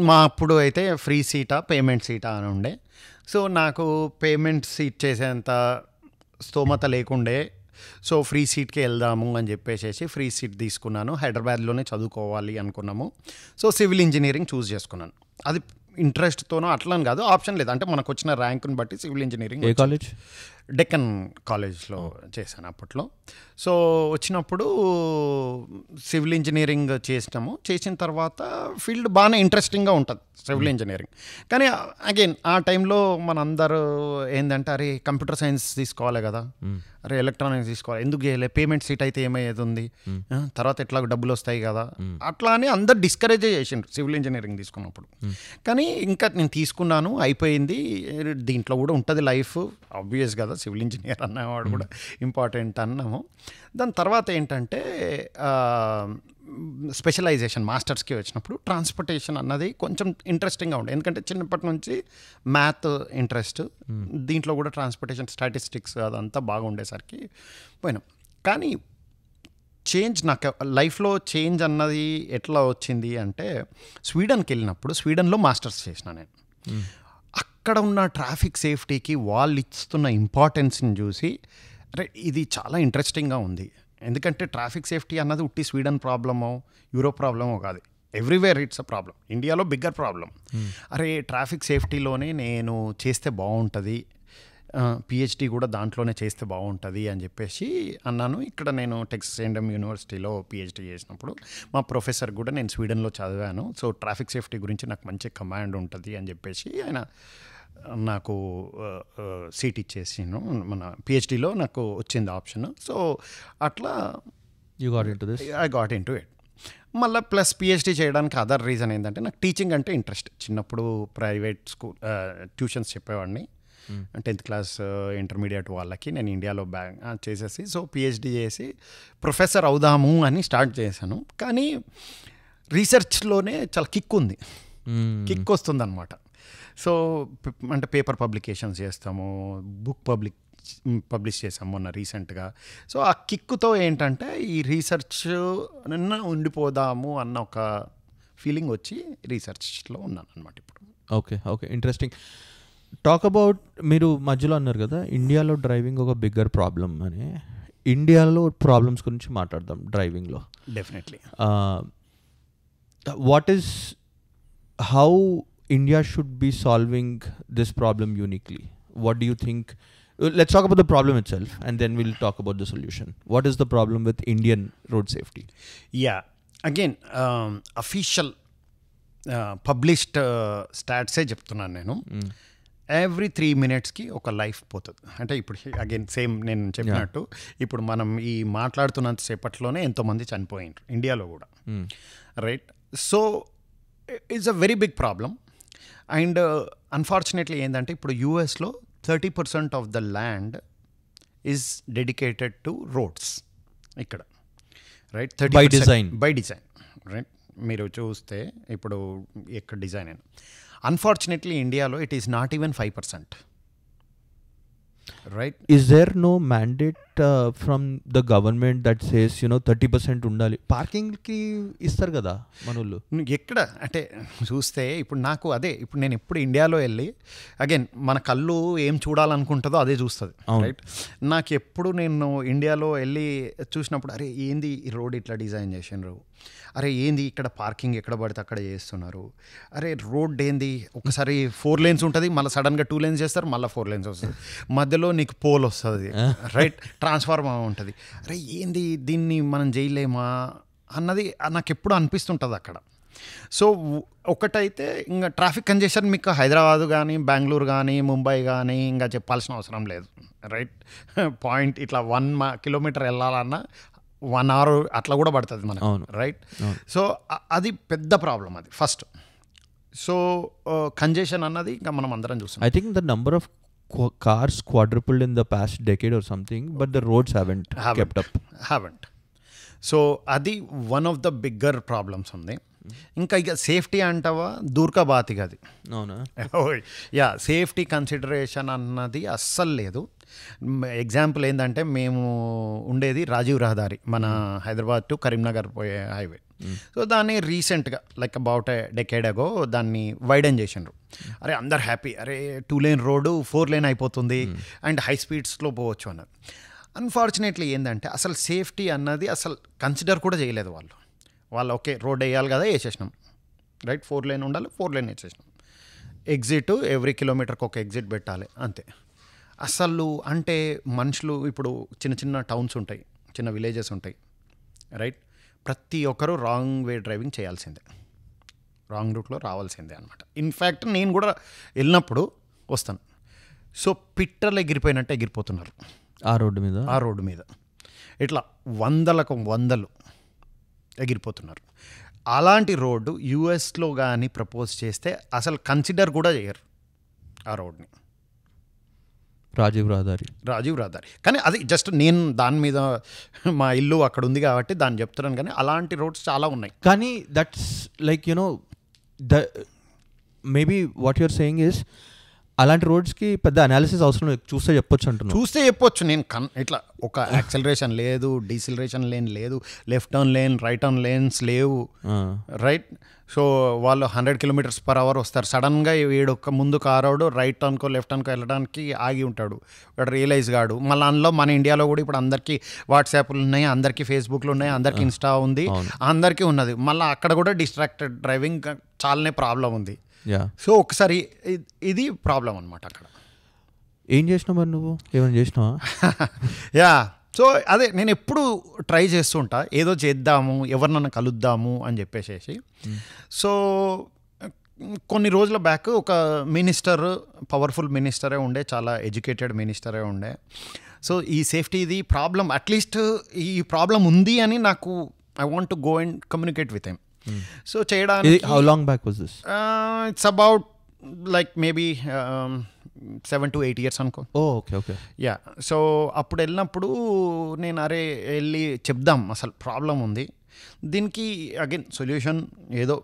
మా అప్పుడు అయితే ఫ్రీ సీటా పేమెంట్ సీటా అని ఉండే. సో నాకు పేమెంట్ సీట్ చేసేంత స్తోమత లేకుండే. సో ఫ్రీ సీట్కి వెళ్దాము అని చెప్పేసి ఫ్రీ సీట్ తీసుకున్నాను. హైదరాబాద్లోనే చదువుకోవాలి అనుకున్నాము. సో సివిల్ ఇంజనీరింగ్ చూస్ చేసుకున్నాను. అది ఇంట్రెస్ట్తోనో అట్లా అని కాదు, ఆప్షన్ లేదు. అంటే మనకు వచ్చిన ర్యాంకుని బట్టి సివిల్ ఇంజనీరింగ్. ఏ కాలేజ్? డెక్కన్ కాలేజ్లో చేశాను అప్పట్లో. సో వచ్చినప్పుడు సివిల్ ఇంజనీరింగ్ చేసినాము. చేసిన తర్వాత ఫీల్డ్ బాగానే ఇంట్రెస్టింగ్గా ఉంటుంది సివిల్ ఇంజనీరింగ్. కానీ అగైన్ ఆ టైంలో మనందరూ ఏంటంటే అరే కంప్యూటర్ సైన్స్ తీసుకోవాలి కదా, అరే ఎలక్ట్రానిక్స్ తీసుకోవాలి, ఎందుకు చేయలే, పేమెంట్ సీట్ అయితే ఏమయ్యేది ఉంది, తర్వాత ఎట్లా డబ్బులు వస్తాయి కదా, అట్లా అని అందరు డిస్కరేజ్ చేసిండ్రు సివిల్ ఇంజనీరింగ్ తీసుకున్నప్పుడు. కానీ ఇంకా నేను తీసుకున్నాను, అయిపోయింది. దీంట్లో కూడా ఉంటుంది లైఫ్, ఆబ్వియస్ కదా, సివిల్ ఇంజనీర్ అన్నవాడు కూడా ఇంపార్టెంట్ అన్నాము. దాని తర్వాత ఏంటంటే స్పెషలైజేషన్ మాస్టర్స్కి వచ్చినప్పుడు ట్రాన్స్పోర్టేషన్ అన్నది కొంచెం ఇంట్రెస్టింగ్గా ఉండే, ఎందుకంటే చిన్నప్పటి నుంచి మ్యాథ్ ఇంట్రెస్ట్, దీంట్లో కూడా ట్రాన్స్పోర్టేషన్ స్టాటిస్టిక్స్ అదంతా బాగా ఉండేసరికి పోయినాం. కానీ చేంజ్ నాకు లైఫ్లో చేంజ్ అన్నది ఎట్లా వచ్చింది అంటే స్వీడన్కి వెళ్ళినప్పుడు, స్వీడన్లో మాస్టర్స్ చేసిన నేను. అక్కడ ఉన్న ట్రాఫిక్ సేఫ్టీకి వాళ్ళు ఇస్తున్న ఇంపార్టెన్స్ని చూసి అరే ఇది చాలా ఇంట్రెస్టింగ్గా ఉంది. ఎందుకంటే ట్రాఫిక్ సేఫ్టీ అన్నది ఉట్టి స్వీడన్ ప్రాబ్లమో యూరోప్ ప్రాబ్లమో కాదు, ఎవ్రీవేర్ ఇట్స్ అ ప్రాబ్లం. ఇండియాలో బిగ్గర్ ప్రాబ్లం. అరే ట్రాఫిక్ సేఫ్టీలోనే నేను చేస్తే బాగుంటుంది, పిహెచ్డి కూడా దాంట్లోనే చేస్తే బాగుంటుంది అని చెప్పేసి అన్నాను. ఇక్కడ నేను టెక్సస్ A&M యూనివర్సిటీలో పిహెచ్డి చేసినప్పుడు మా ప్రొఫెసర్ కూడా నేను స్వీడన్లో చదివాను, సో ట్రాఫిక్ సేఫ్టీ గురించి నాకు మంచి కమాండ్ ఉంటుంది అని చెప్పేసి ఆయన నాకు సీట్ ఇచ్చేసాను. మన పిహెచ్డిలో నాకు వచ్చింది ఆప్షన్. సో అట్లా I got in to it. మళ్ళీ ప్లస్ పిహెచ్డి చేయడానికి అదర్ రీజన్ ఏంటంటే నాకు టీచింగ్ అంటే ఇంట్రెస్ట్. చిన్నప్పుడు ప్రైవేట్ స్కూల్ ట్యూషన్స్ చెప్పేవాడిని 10th క్లాస్ ఇంటర్మీడియట్ వాళ్ళకి. నేను ఇండియాలో చేసేసి సో పిహెచ్డి చేసి ప్రొఫెసర్ అవుదాము అని స్టార్ట్ చేశాను. కానీ రీసెర్చ్లోనే చాలా కిక్ ఉంది, కిక్ వస్తుంది అనమాట. సో అంటే పేపర్ పబ్లికేషన్స్ చేస్తాము, బుక్ పబ్లిష్ చేసాము మొన్న రీసెంట్గా. సో ఆ కిక్కుతో ఏంటంటే ఈ రీసెర్చ్ ఉండిపోదాము అన్న ఒక ఫీలింగ్ వచ్చి రీసెర్చ్లో ఉన్నాను అనమాట ఇప్పుడు. Okay okay, interesting. Talk about, మీరు మధ్యలో అన్నారు కదా ఇండియాలో డ్రైవింగ్ ఒక బిగ్గర్ ప్రాబ్లం అని. ఇండియాలో ప్రాబ్లమ్స్ గురించి మాట్లాడదాం డ్రైవింగ్లో. Definitely. What is how India should be solving this problem uniquely? What do you think? Let's talk about the problem itself and then we'll talk about the solution. What is the problem with Indian road safety? Yeah, again, official published stats చెప్తున్నాను నేను. Every 3 minutesకి ఒక life పోతుంది. అంటే ఇప్పుడు again same నేను చెప్పినట్టు ఇప్పుడు మనం ఈ మాట్లాడుతున్నంత సేపట్లోనే ఎంతోమంది చనిపోయినారు ఇండియాలో కూడా, right? So it's a very big problem. And unfortunately ఏంటంటే ఇప్పుడు యూఎస్లో 30% of the land is dedicated to roads ఇక్కడ, రైట్? By design right? మీరు చూస్తే ఇప్పుడు ఎక్కడ డిజైన్ అయినా, అన్ఫార్చునేట్లీ ఇండియాలో it is not even 5%, right? Is there no mandate from the government that says 30% ఉండాలి? పార్కింగ్కి ఇస్తారు కదా మనోళ్ళు. ఎక్కడ అంటే చూస్తే ఇప్పుడు నాకు అదే, ఇప్పుడు నేను ఎప్పుడు ఇండియాలో వెళ్ళి అగైన్ మన కళ్ళు ఏం చూడాలనుకుంటుందో అదే చూస్తుంది, రైట్? నాకు ఎప్పుడు నేను ఇండియాలో వెళ్ళి చూసినప్పుడు అరే ఏంది ఈ రోడ్ ఇట్లా డిజైన్ చేసినారు, అరే ఏంది ఇక్కడ పార్కింగ్ ఎక్కడ పడితే అక్కడ చేస్తున్నారు, అరే రోడ్ ఏంది ఒకసారి 4 lanes ఉంటుంది, మళ్ళీ సడన్గా 2 lanes చేస్తారు, మళ్ళీ 4 lanes వస్తుంది, మధ్యలో నీకు పోల్ వస్తుంది, రైట్? ట్రాన్స్ఫార్మర్ ఉంటుంది. అరే ఏంది దీన్ని మనం చేయలేమా అన్నది నాకు ఎప్పుడు అనిపిస్తుంటుంది అక్కడ. సో ఒకటైతే ఇంకా ట్రాఫిక్ కంజెషన్ మీకు హైదరాబాద్ కానీ బెంగళూరు కానీ ముంబై కానీ ఇంకా చెప్పాల్సిన అవసరం లేదు, రైట్? పాయింట్ ఇట్లా 1 kilometer వెళ్ళాలన్నా 1 hour అట్లా కూడా పడుతుంది మనకు, రైట్? సో అది పెద్ద ప్రాబ్లం, అది ఫస్ట్. సో కంజెషన్ అన్నది ఇంకా మనం అందరం చూస్తాం. I think the number of cars quadrupled in the past decade or something, but the roads haven't kept up. So అది one of the bigger problems ఉంది. ఇంకా ఇక సేఫ్టీ అంటావా దూర్కబాతిగా అది. అవునా? యా, సేఫ్టీ కన్సిడరేషన్ అన్నది అస్సలు లేదు. ఎగ్జాంపుల్ ఏంటంటే మేము ఉండేది రాజీవ్ రహదారి, మన హైదరాబాద్ టు కరీంనగర్ పోయే హైవే. సో దాన్ని రీసెంట్గా లైక్ అబౌట్ ఏ డెకేడ్ అగో దాన్ని వైడెన్ చేసిండ్రు. అరే అందరు హ్యాపీ, అరే 2 లేన్ రోడ్డు 4 లేన్ అయిపోతుంది అండ్ హై స్పీడ్స్లో పోవచ్చు అన్నది. అన్ఫార్చునేట్లీ ఏంటంటే అసలు సేఫ్టీ అన్నది అసలు కన్సిడర్ కూడా చేయలేదు వాళ్ళు. ఓకే రోడ్ వేయాలి కదా, వేసేసినాం, రైట్, 4 లేన్ ఉండాలి, 4 లేన్ వేసేసినాం. ఎగ్జిట్ ఎవ్రీ కిలోమీటర్కి ఒక ఎగ్జిట్ పెట్టాలి అంతే. అసలు అంటే మనుషులు ఇప్పుడు చిన్న చిన్న టౌన్స్ ఉంటాయి, చిన్న విలేజెస్ ఉంటాయి, రైట్, ప్రతి ఒక్కరూ రాంగ్ వే డ్రైవింగ్ చేయాల్సిందే, రాంగ్ రూట్లో రావాల్సిందే అనమాట. ఇన్ఫ్యాక్ట్ నేను కూడా వెళ్ళినప్పుడు వస్తాను, సో పిట్టర్లు ఎగిరిపోయినట్టు ఎగిరిపోతున్నారు ఆ రోడ్డు మీద ఇట్లా వందలు ఎగిరిపోతున్నారు. అలాంటి రోడ్డు యూఎస్లో కానీ ప్రపోజ్ చేస్తే అసలు కన్సిడర్ కూడా చేయరు ఆ రోడ్ని, రాజీవ్ రహదారి. కానీ అది జస్ట్ నేను దాని మీద మా ఇల్లు అక్కడ ఉంది కాబట్టి దాన్ని చెప్తున్నాను, కానీ అలాంటి రోడ్స్ చాలా ఉన్నాయి. కానీ that's like the maybe what you're saying is అలాంటి రోడ్స్కి పెద్ద అనాలిసిస్ అవసరం లేదు, చూస్తే చెప్పొచ్చు. నేను ఇట్లా ఒక యాక్సలరేషన్ లేదు, డీసిలరేషన్ లేన్ లేదు, left turn lane, right turn lanes లేవు, రైట్. సో వాళ్ళు 100 km/h వస్తారు, సడన్గా వీడు ముందు కారోడు రైట్ టర్న్కో లెఫ్ట్ టర్న్కో వెళ్ళడానికి ఆగి ఉంటాడు, వాడు రియలైజ్ కాడు. మళ్ళీ అందులో మన ఇండియాలో కూడా ఇప్పుడు అందరికీ వాట్సాప్లు ఉన్నాయి, అందరికీ ఫేస్బుక్లు ఉన్నాయి, అందరికీ ఇన్స్టా ఉంది, అందరికీ ఉన్నది. మళ్ళీ అక్కడ కూడా డిస్ట్రాక్టెడ్ డ్రైవింగ్ చాలానే ప్రాబ్లం ఉంది. సో ఒకసారి ఇది ప్రాబ్లం అనమాట. అక్కడ ఏం చేసినావు మరి, నువ్వు ఏమైనా చేసినావా? యా, సో అదే నేను ఎప్పుడు ట్రై చేస్తుంటా, ఏదో చేద్దాము, ఎవరినన్నా కలుద్దాము అని చెప్పేసి. సో కొన్ని రోజుల బ్యాక్ ఒక మినిస్టర్, పవర్ఫుల్ మినిస్టరే ఉండే, చాలా ఎడ్యుకేటెడ్ మినిస్టరే ఉండే. సో ఈ సేఫ్టీది ప్రాబ్లం, అట్లీస్ట్ ఈ ప్రాబ్లం ఉంది అని నాకు I want to go and communicate with him. So చేయడానికి how long back was this? It's about like maybe 7 to 8 years అనుకో. ఓకే. యా, సో అప్పుడు వెళ్ళినప్పుడు నేను అరే వెళ్ళి చెప్దాం అసలు ప్రాబ్లం ఉంది, దీనికి అగైన్ సొల్యూషన్ ఏదో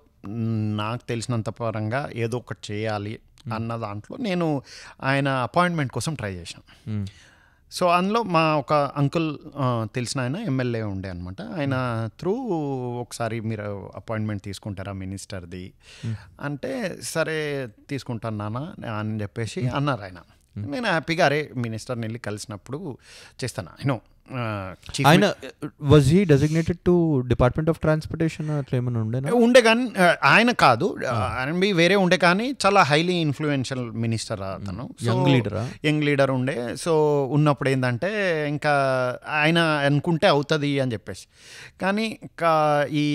నాకు తెలిసినంత పరంగా ఏదో ఒకటి చేయాలి అన్న దాంట్లో నేను ఆయన అపాయింట్మెంట్ కోసం ట్రై చేశాను. సో అందులో మా ఒక అంకుల్ తెలిసిన ఆయన ఎమ్మెల్యే ఉండే అనమాట, ఆయన త్రూ ఒకసారి మీరు అపాయింట్మెంట్ తీసుకుంటారా మినిస్టర్ది అంటే, సరే తీసుకుంటాను నాన్న అని చెప్పేసి అన్నారు ఆయన. నేను హ్యాపీగా అరే మినిస్టర్ని వెళ్ళి కలిసినప్పుడు చేస్తాను. అయినో ఆయన was he designated to department of transportation అట్లా ఏమైనా ఉండే కానీ ఆయన కాదు, ఆయన వేరే ఉండే, కానీ చాలా హైలీ ఇన్ఫ్లుయెన్షియల్ మినిస్టర్ అతను, యంగ్ లీడర్ ఉండే. సో ఉన్నప్పుడు ఏంటంటే ఇంకా ఆయన అనుకుంటే అవుతుంది అని చెప్పేసి, కానీ ఇంకా ఈ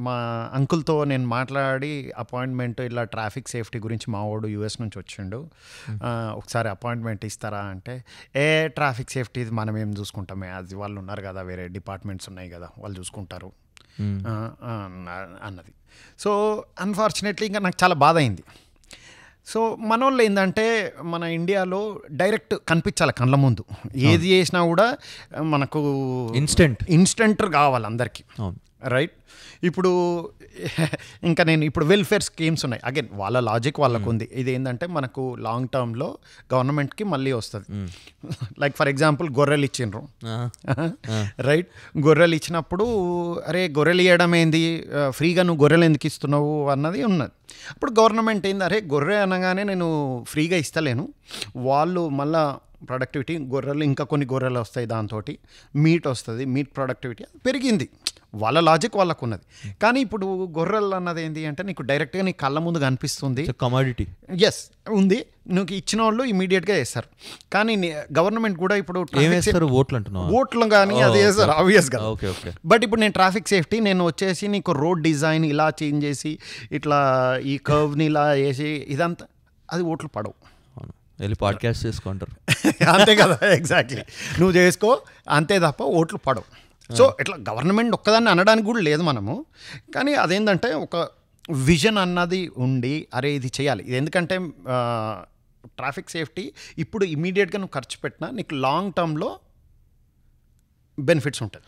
మా అంకుల్తో నేను మాట్లాడి అపాయింట్మెంట్ ఇలా ట్రాఫిక్ సేఫ్టీ గురించి మా వాడు యూఎస్ నుంచి వచ్చిండు, ఒకసారి అపాయింట్మెంట్ ఇస్తారా అంటే, ట్రాఫిక్ సేఫ్టీ మనం ఏం చూసుకుంటామే, అది వాళ్ళు ఉన్నారు కదా, వేరే డిపార్ట్మెంట్స్ ఉన్నాయి కదా, వాళ్ళు చూసుకుంటారు అన్నది. సో అన్ఫార్చునేట్లీ ఇంకా నాకు చాలా బాధ అయింది. సో మన వాళ్ళు ఏంటంటే మన ఇండియాలో డైరెక్ట్ కనిపించాలి కళ్ళ ముందు, ఏది చేసినా కూడా మనకు ఇన్స్టెంట్ కావాలి అందరికీ, రైట్. ఇప్పుడు ఇంకా నేను ఇప్పుడు వెల్ఫేర్ స్కీమ్స్ ఉన్నాయి, అగైన్ వాళ్ళ లాజిక్ వాళ్ళకు ఉంది. ఇది ఏంటంటే మనకు లాంగ్ టర్మ్లో గవర్నమెంట్కి మళ్ళీ వస్తుంది. లైక్ ఫర్ ఎగ్జాంపుల్ గొర్రెలు ఇచ్చిండ్రు, రైట్. గొర్రెలు ఇచ్చినప్పుడు అరే గొర్రెలు ఇవ్వడం ఏంది, ఫ్రీగా నువ్వు గొర్రెలు ఎందుకు ఇస్తున్నావు అన్నది ఉన్నది. అప్పుడు గవర్నమెంట్ ఏంది, అరే గొర్రె అనగానే నేను ఫ్రీగా ఇస్తలేను, వాళ్ళు మళ్ళా ప్రొడక్టివిటీ, గొర్రెలు ఇంకా కొన్ని గొర్రెలు వస్తాయి, దాంతో మీట్ వస్తుంది, మీట్ ప్రొడక్టివిటీ పెరిగింది, వాళ్ళ లాజిక్ వాళ్ళకు ఉన్నది. కానీ ఇప్పుడు గొర్రెలు అన్నది ఏంటి అంటే నీకు డైరెక్ట్గా నీ కళ్ళ ముందు కనిపిస్తుంది, కమాడిటీ, ఎస్ ఉంది, నువ్వు ఇచ్చిన వాళ్ళు ఇమీడియట్గా వేస్తారు. కానీ గవర్నమెంట్ కూడా ఇప్పుడు ఓట్లు కానీ అది వేస్తారు ఆబ్వియస్గా. బట్ ఇప్పుడు నేను ట్రాఫిక్ సేఫ్టీ నేను వచ్చేసి నీకు రోడ్ డిజైన్ ఇలా చేంజ్ చేసి ఇట్లా ఈ కర్వ్ని ఇలా వేసి ఇదంతా, అది ఓట్లు పడవు, వెళ్ళి పాడ్కాస్ట్ చేసుకుంటారు అంతే కదా, ఎగ్జాక్ట్లీ నువ్వు చేసుకో అంతే తప్ప ఓట్లు పడవు. సో ఇట్లా గవర్నమెంట్ ఒక్కదాన్ని అనడానికి కూడా లేదు మనము, కానీ అదేంటంటే ఒక విజన్ అన్నది ఉండి అరే ఇది చేయాలి. ఇది ఎందుకంటే ట్రాఫిక్ సేఫ్టీ ఇప్పుడు ఇమీడియట్గా నువ్వు ఖర్చు పెట్టినా నీకు లాంగ్ టర్మ్లో బెనిఫిట్స్ ఉంటుంది.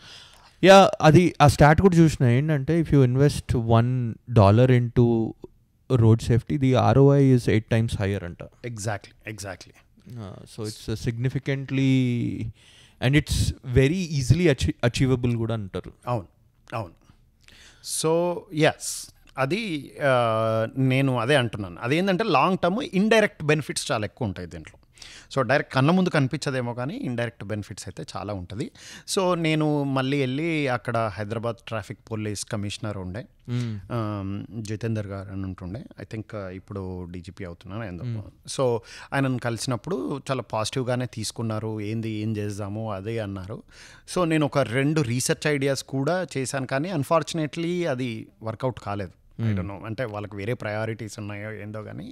యా, అది ఆ స్టాట్ కూడా చూసిన. ఏంటంటే if you invest $1 into road safety, the ROI is 8 times higher అంట. Exactly. So it's significantly and it's very easily achievable కూడా అంటారు. అవును. సో ఎస్, అది నేను అదే అంటున్నాను. అదేంటంటే లాంగ్ టర్మ్ ఇండైరెక్ట్ బెనిఫిట్స్ చాలా ఎక్కువ ఉంటాయి దీంట్లో. సో డైరెక్ట్ కళ్ళ ముందు కనిపించదేమో కానీ ఇండైరెక్ట్ బెనిఫిట్స్ అయితే చాలా ఉంటుంది. సో నేను మళ్ళీ వెళ్ళి అక్కడ హైదరాబాద్ ట్రాఫిక్ పోలీస్ కమిషనర్ ఉండే జితేందర్ గారు అని ఉంటుండే, ఐ థింక్ ఇప్పుడు డీజీపీ అవుతున్నాను ఎందుకు. సో ఆయనను కలిసినప్పుడు చాలా పాజిటివ్గానే తీసుకున్నారు. ఏం చేద్దాము అదే అన్నారు. సో నేను ఒక 2 రీసెర్చ్ ఐడియాస్ కూడా చేశాను, కానీ అన్ఫార్చునేట్లీ అది వర్కౌట్ కాలేదు. ఐ డోంట్ నో, అంటే వాళ్ళకి వేరే ప్రయారిటీస్ ఉన్నాయో ఏందో కానీ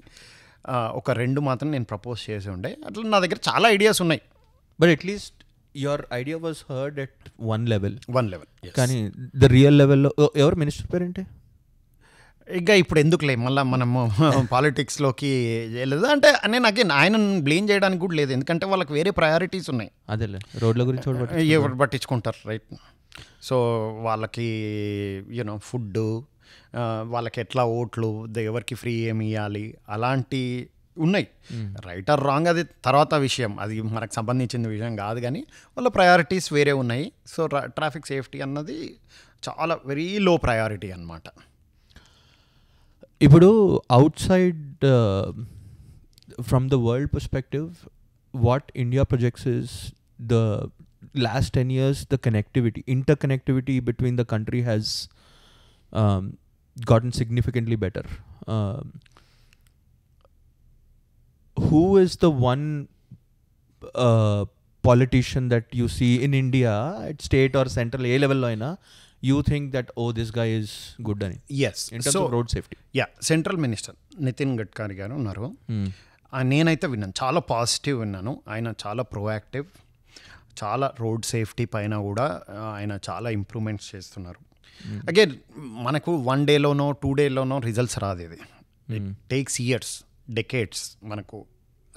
ఒక 2 మాత్రం నేను ప్రపోజ్ చేసి ఉండే. అట్లా నా దగ్గర చాలా ఐడియాస్ ఉన్నాయి. But at least your idea was heard at one level. కానీ ద రియల్ లెవెల్లో ఎవరు మినిస్టర్ పేరేంటి? ఇంకా ఇప్పుడు ఎందుకులే మళ్ళీ మనము పాలిటిక్స్లోకి వెళ్ళదు. అంటే నేను అగైన్ ఆయనను బ్లేమ్ చేయడానికి కూడా లేదు, ఎందుకంటే వాళ్ళకి వేరే ప్రయారిటీస్ ఉన్నాయి. అదేలే, రోడ్ల గురించి ఎవరు పట్టించుకుంటారు, రైట్? సో వాళ్ళకి యూనో ఫుడ్, వాళ్ళకి ఎట్లా ఓట్లు, ఎవరికి ఫ్రీ ఏమి ఇవ్వాలి, అలాంటి ఉన్నాయి. రైట్ ఆర్ రాంగ్ అది తర్వాత విషయం, అది మనకు సంబంధించిన విషయం కాదు. కానీ వాళ్ళ ప్రయారిటీస్ వేరే ఉన్నాయి. సో ట్రాఫిక్ సేఫ్టీ అన్నది చాలా వెరీ లో ప్రయారిటీ అన్నమాట. ఇప్పుడు out side from the world perspective, what India projects is the last 10 years the interconnectivity between the country has gotten significantly better. Who is the one politician that you see in India at state or central a level lo aina you think that this guy is good ani? Yes, in terms of road safety. Central minister Nitin Gadkari garu ఉన్నారు. నేనైతే విన్నాను, చాలా positive విన్నాను. ఆయన చాలా proactive, చాలా road safety పైన కూడా ఆయన చాలా ఇంప్రూవ్మెంట్స్ చేస్తున్నారు. అగైన్ మనకు 1 dayలోనో 2 dayలోనో రిజల్ట్స్ రాదు, ఇది ఇట్ టేక్స్ ఇయర్స్, డెకేడ్స్ మనకు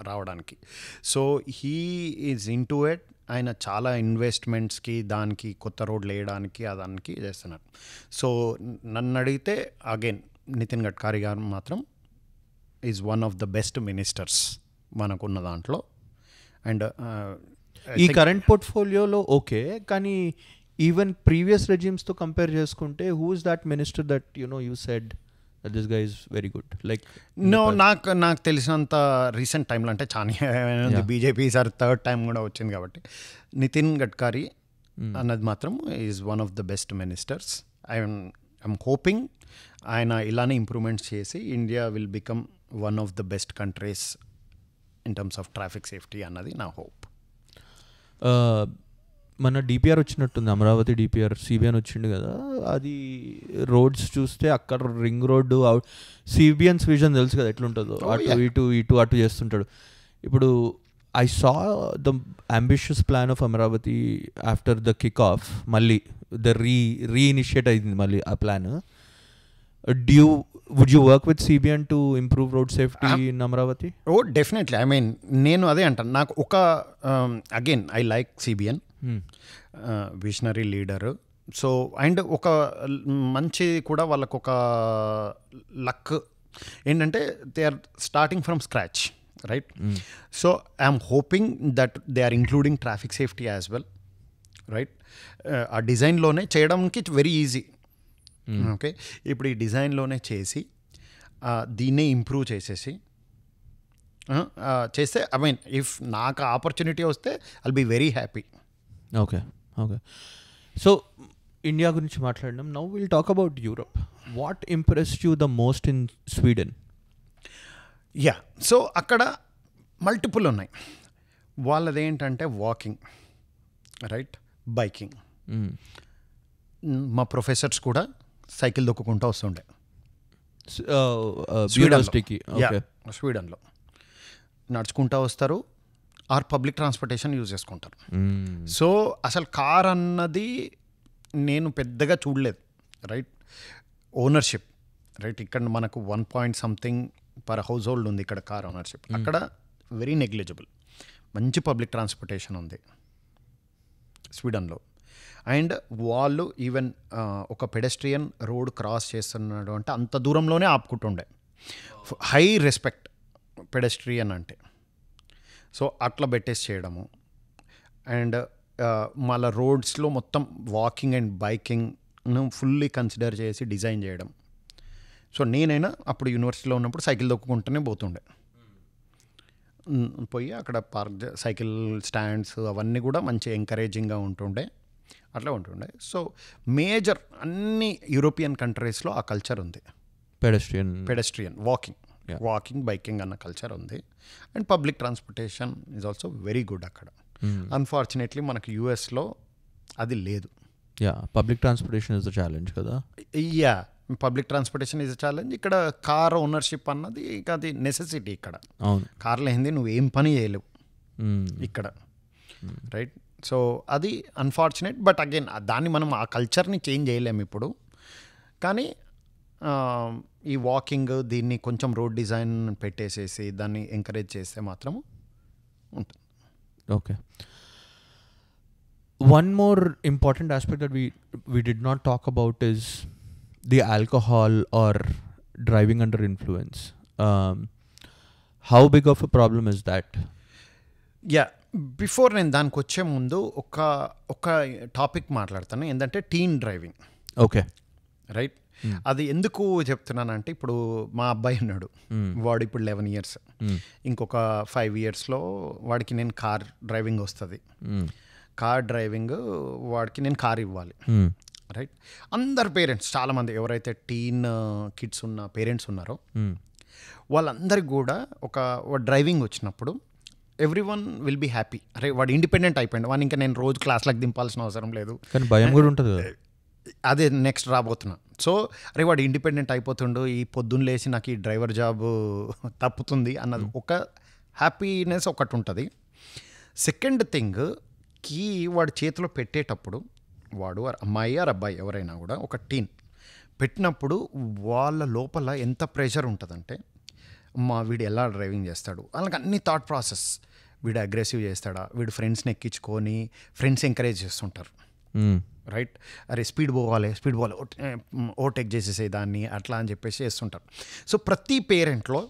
రావడానికి. So he is in to it. ఆయన చాలా ఇన్వెస్ట్మెంట్స్కి, దానికి కొత్త రోడ్లు వేయడానికి దానికి చేస్తున్నారు. సో నన్ను అడిగితే అగైన్ నితిన్ గడ్కరీ గారు మాత్రం is one of the best ministers మనకున్న దాంట్లో. అండ్ ఈ కరెంట్ పోర్ట్ఫోలియోలో ఓకే, కానీ ఈవెన్ ప్రీవియస్ రెజిమ్స్తో కంపేర్ చేసుకుంటే who is that minister that you said that this guy is very good? Like నాకు తెలిసినంత రీసెంట్ టైంలో, అంటే చాలా బీజేపీ ఈసారి 3rd time కూడా వచ్చింది కాబట్టి, నితిన్ గడ్కరీ అన్నది మాత్రం is one of the best ministers. I'm hoping ఆయన ఇలానే ఇంప్రూవ్మెంట్స్ చేసి India will become one of the best countries in terms of traffic safety అన్నది నా హోప్. మన డిపిఆర్ వచ్చినట్టుంది, అమరావతి డిపిఆర్, సిబిఎన్ వచ్చిండు కదా. అది రోడ్స్ చూస్తే అక్కడ రింగ్ రోడ్డు, సిబిఎన్స్ విజన్ తెలుసు కదా ఎట్లుంటుందో, ఇటు అటు చేస్తుంటాడు. ఇప్పుడు I saw the ambitious plan of Amaravati after the kick of, మళ్ళీ రీఇనిషియేట్ అయింది మళ్ళీ ఆ plan. Would you work with CBN to improve road safety in Amravati? Oh, definitely. I mean, నేను అదే అంటాను. నాకు ఒక again I like CBN, visionary leader. So and ఒక మంచి కూడా వాళ్ళకు ఒక లక్ ఏంటంటే they are starting from scratch, right? So I'm hoping that they are including traffic safety as well, right? ఆ డిజైన్లోనే చేయడానికి వెరీ ఈజీ. ఓకే, ఇప్పుడు ఈ డిజైన్లోనే చేసి దీన్నే ఇంప్రూవ్ చేసేసి చేస్తే, ఐ మీన్ ఇఫ్ నాకు ఆపర్చునిటీ వస్తే I'll be very happy. Okay. So India గురించి మాట్లాడినాం. Now will talk about Europe. What impressed you the most in Sweden? So అక్కడ మల్టిపుల్ ఉన్నాయి. వాళ్ళది ఏంటంటే వాకింగ్, రైట్, బైకింగ్. మా ప్రొఫెసర్స్ కూడా సైకిల్ దొక్కుంటూ వస్తుండే స్వీడన్లో. నడుచుకుంటూ వస్తారు ఆర్ పబ్లిక్ ట్రాన్స్పోర్టేషన్ యూజ్ చేసుకుంటారు. సో అసలు కార్ అన్నది నేను పెద్దగా చూడలేదు, రైట్? Ownership, right? ఇక్కడ మనకు 1 per household ఉంది ఇక్కడ కార్ ఓనర్షిప్. అక్కడ వెరీ నెగ్లిజిబుల్. మంచి పబ్లిక్ ట్రాన్స్పోర్టేషన్ ఉంది స్వీడన్లో. అండ్ వాళ్ళు ఈవెన్ ఒక పెడెస్ట్రియన్ రోడ్ క్రాస్ చేస్తున్నాడు అంటే అంత దూరంలోనే ఆపుకుంటుండే. హై రెస్పెక్ట్ పెడెస్ట్రియన్ అంటే. సో అట్లా పెట్టేసి చేయడము. అండ్ మళ్ళీ రోడ్స్లో మొత్తం వాకింగ్ అండ్ బైకింగ్ను ఫుల్లీ కన్సిడర్ చేసి డిజైన్ చేయడం. సో నేనైనా అప్పుడు యూనివర్సిటీలో ఉన్నప్పుడు సైకిల్ దొక్కుకుంటూనే పోతుండే. పోయి అక్కడ సైకిల్ స్టాండ్స్ అవన్నీ కూడా మంచి ఎంకరేజింగ్గా ఉంటుండే, అట్లా ఉంటుండే. సో మేజర్ అన్ని యూరోపియన్ కంట్రీస్లో ఆ కల్చర్ ఉంది. పెడెస్ట్రియన్ వాకింగ్ బైకింగ్ అన్న కల్చర్ ఉంది. And public transportation is also very good అక్కడ. అన్ఫార్చునేట్లీ మనకు యూఎస్లో అది లేదు. Public transportation is the challenge కదా. Public transportation is a challenge. ఇక్కడ కార్ ఓనర్షిప్ అన్నది ఇక అది నెసెసిటీ. ఇక్కడ కార్ లేనిది నువ్వు ఏం పని చేయలేవు ఇక్కడ, రైట్. సో అది అన్ఫార్చునేట్. బట్ అగైన్ దాన్ని మనం ఆ కల్చర్ని చేంజ్ చేయలేము ఇప్పుడు. కానీ ఈ వాకింగ్ దీన్ని కొంచెం రోడ్ డిజైన్ పెట్టేసేసి దాన్ని ఎంకరేజ్ చేస్తే మాత్రం ఉంటుంది. Okay. One more important aspect that we did not talk about is the alcohol or driving under influence. How big of a problem is that? Before నేను దానికి వచ్చే ముందు ఒక టాపిక్ మాట్లాడతాను, ఏంటంటే టీన్ డ్రైవింగ్. Okay, right. అది ఎందుకు చెప్తున్నానంటే ఇప్పుడు మా అబ్బాయి ఉన్నాడు, వాడు ఇప్పుడు 11 years. ఇంకొక 5 yearsలో వాడికి నేను కార్ డ్రైవింగ్ వస్తుంది. కార్ డ్రైవింగ్ వాడికి నేను కార్ ఇవ్వాలి, రైట్. అందరు పేరెంట్స్ చాలామంది ఎవరైతే టీన్ కిడ్స్ ఉన్న పేరెంట్స్ ఉన్నారో వాళ్ళందరికీ కూడా ఒక డ్రైవింగ్ వచ్చినప్పుడు ఎవ్రీవన్ విల్ బీ హ్యాపీ. అరే వాడు ఇండిపెండెంట్ అయిపోయింది, వాడిని ఇంకా నేను రోజు క్లాస్లకు దింపాల్సిన అవసరం లేదు. కానీ భయం కూడా ఉంటుంది, అదే నెక్స్ట్ రాబోతున్నా. సో అరే వాడు ఇండిపెండెంట్ అయిపోతుండు, ఈ పొద్దున్న లేచి నాకు ఈ డ్రైవర్ జాబ్ తప్పుతుంది అన్నది ఒక హ్యాపీనెస్ ఒకటి ఉంటుంది. సెకండ్ థింగ్, కీ వాడి చేతిలో పెట్టేటప్పుడు వాడు అమ్మాయి ఆర్ అబ్బాయి ఎవరైనా కూడా ఒక టీన్ పెట్టినప్పుడు వాళ్ళ లోపల ఎంత ప్రెషర్ ఉంటుందంటే అమ్మా వీడు ఎలా డ్రైవింగ్ చేస్తాడు, వాళ్ళకి అన్ని థాట్ ప్రాసెస్. వీడు అగ్రెసివ్ చేస్తాడా, వీడు ఫ్రెండ్స్ని ఎక్కించుకొని ఫ్రెండ్స్ ఎంకరేజ్ చేస్తుంటారు, రైట్. అరే స్పీడ్ పోవాలి ఓవర్టేక్ చేసేసే దాన్ని అట్లా అని చెప్పేసి చేస్తుంటారు. సో ప్రతి పేరెంట్లో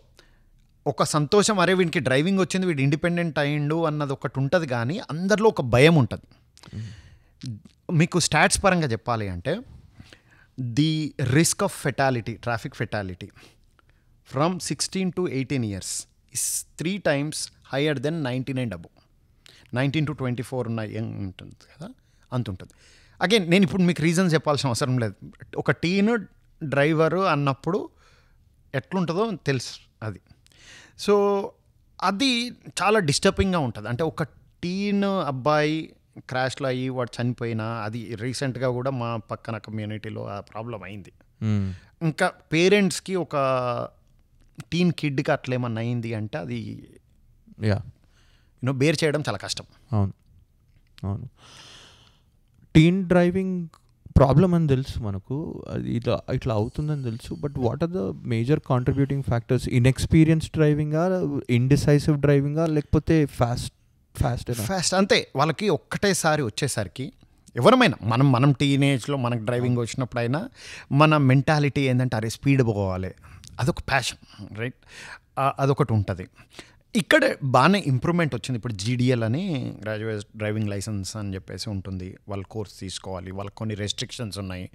ఒక సంతోషం, అరే వీడికి డ్రైవింగ్ వచ్చింది, వీడు ఇండిపెండెంట్ అయ్యిండు అన్నది ఒకటి ఉంటుంది. కానీ అందరిలో ఒక భయం ఉంటుంది. మీకు స్టాట్స్ పరంగా చెప్పాలి అంటే the risk of fatality, traffic fatality from 16 to 18 years is 3 times higher than 99 above. 19 to 24 ఉన్న యంగ్ ఉంటుంది కదా, అంత ఉంటుంది. అగైన్ నేను ఇప్పుడు మీకు రీజన్స్ చెప్పాల్సిన అవసరం లేదు. ఒక టీన్ డ్రైవరు అన్నప్పుడు ఎట్లుంటుందో తెలుసు అది. సో అది చాలా డిస్టర్బింగ్గా ఉంటుంది. అంటే ఒక టీన్ అబ్బాయి క్రాష్లో అయ్యి వాడు చనిపోయినా, అది రీసెంట్గా కూడా మా పక్కన కమ్యూనిటీలో ఆ ప్రాబ్లం అయింది. ఇంకా పేరెంట్స్కి ఒక టీన్ కిడ్కి అట్లా ఏమన్నా అయింది అంటే అది బేర్ చేయడం చాలా కష్టం. అవును అవును. టీన్ డ్రైవింగ్ ప్రాబ్లం అని తెలుసు మనకు, అది ఇట్లా అవుతుందని తెలుసు. But what are the major contributing factors? Inexperience డ్రైవింగా, ఇండిసైసివ్ డ్రైవింగా, లేకపోతే ఫాస్ట్ అంతే. వాళ్ళకి ఒక్కటేసారి వచ్చేసరికి ఎవరమైనా మనం టీనేజ్లో మనకు డ్రైవింగ్ వచ్చినప్పుడైనా మన మెంటాలిటీ ఏంటంటే అరే స్పీడ్ పోవాలి, అదొక ప్యాషన్, రైట్. అదొకటి ఉంటుంది. ఇక్కడ బాగానే ఇంప్రూవ్మెంట్ వచ్చింది. ఇప్పుడు GDL అని గ్రాడ్యుయేట్ డ్రైవింగ్ లైసెన్స్ అని చెప్పేసి ఉంటుంది. వాళ్ళ కోర్స్ తీసుకోవాలి, వాళ్ళకి కొన్ని రెస్ట్రిక్షన్స్ ఉన్నాయి,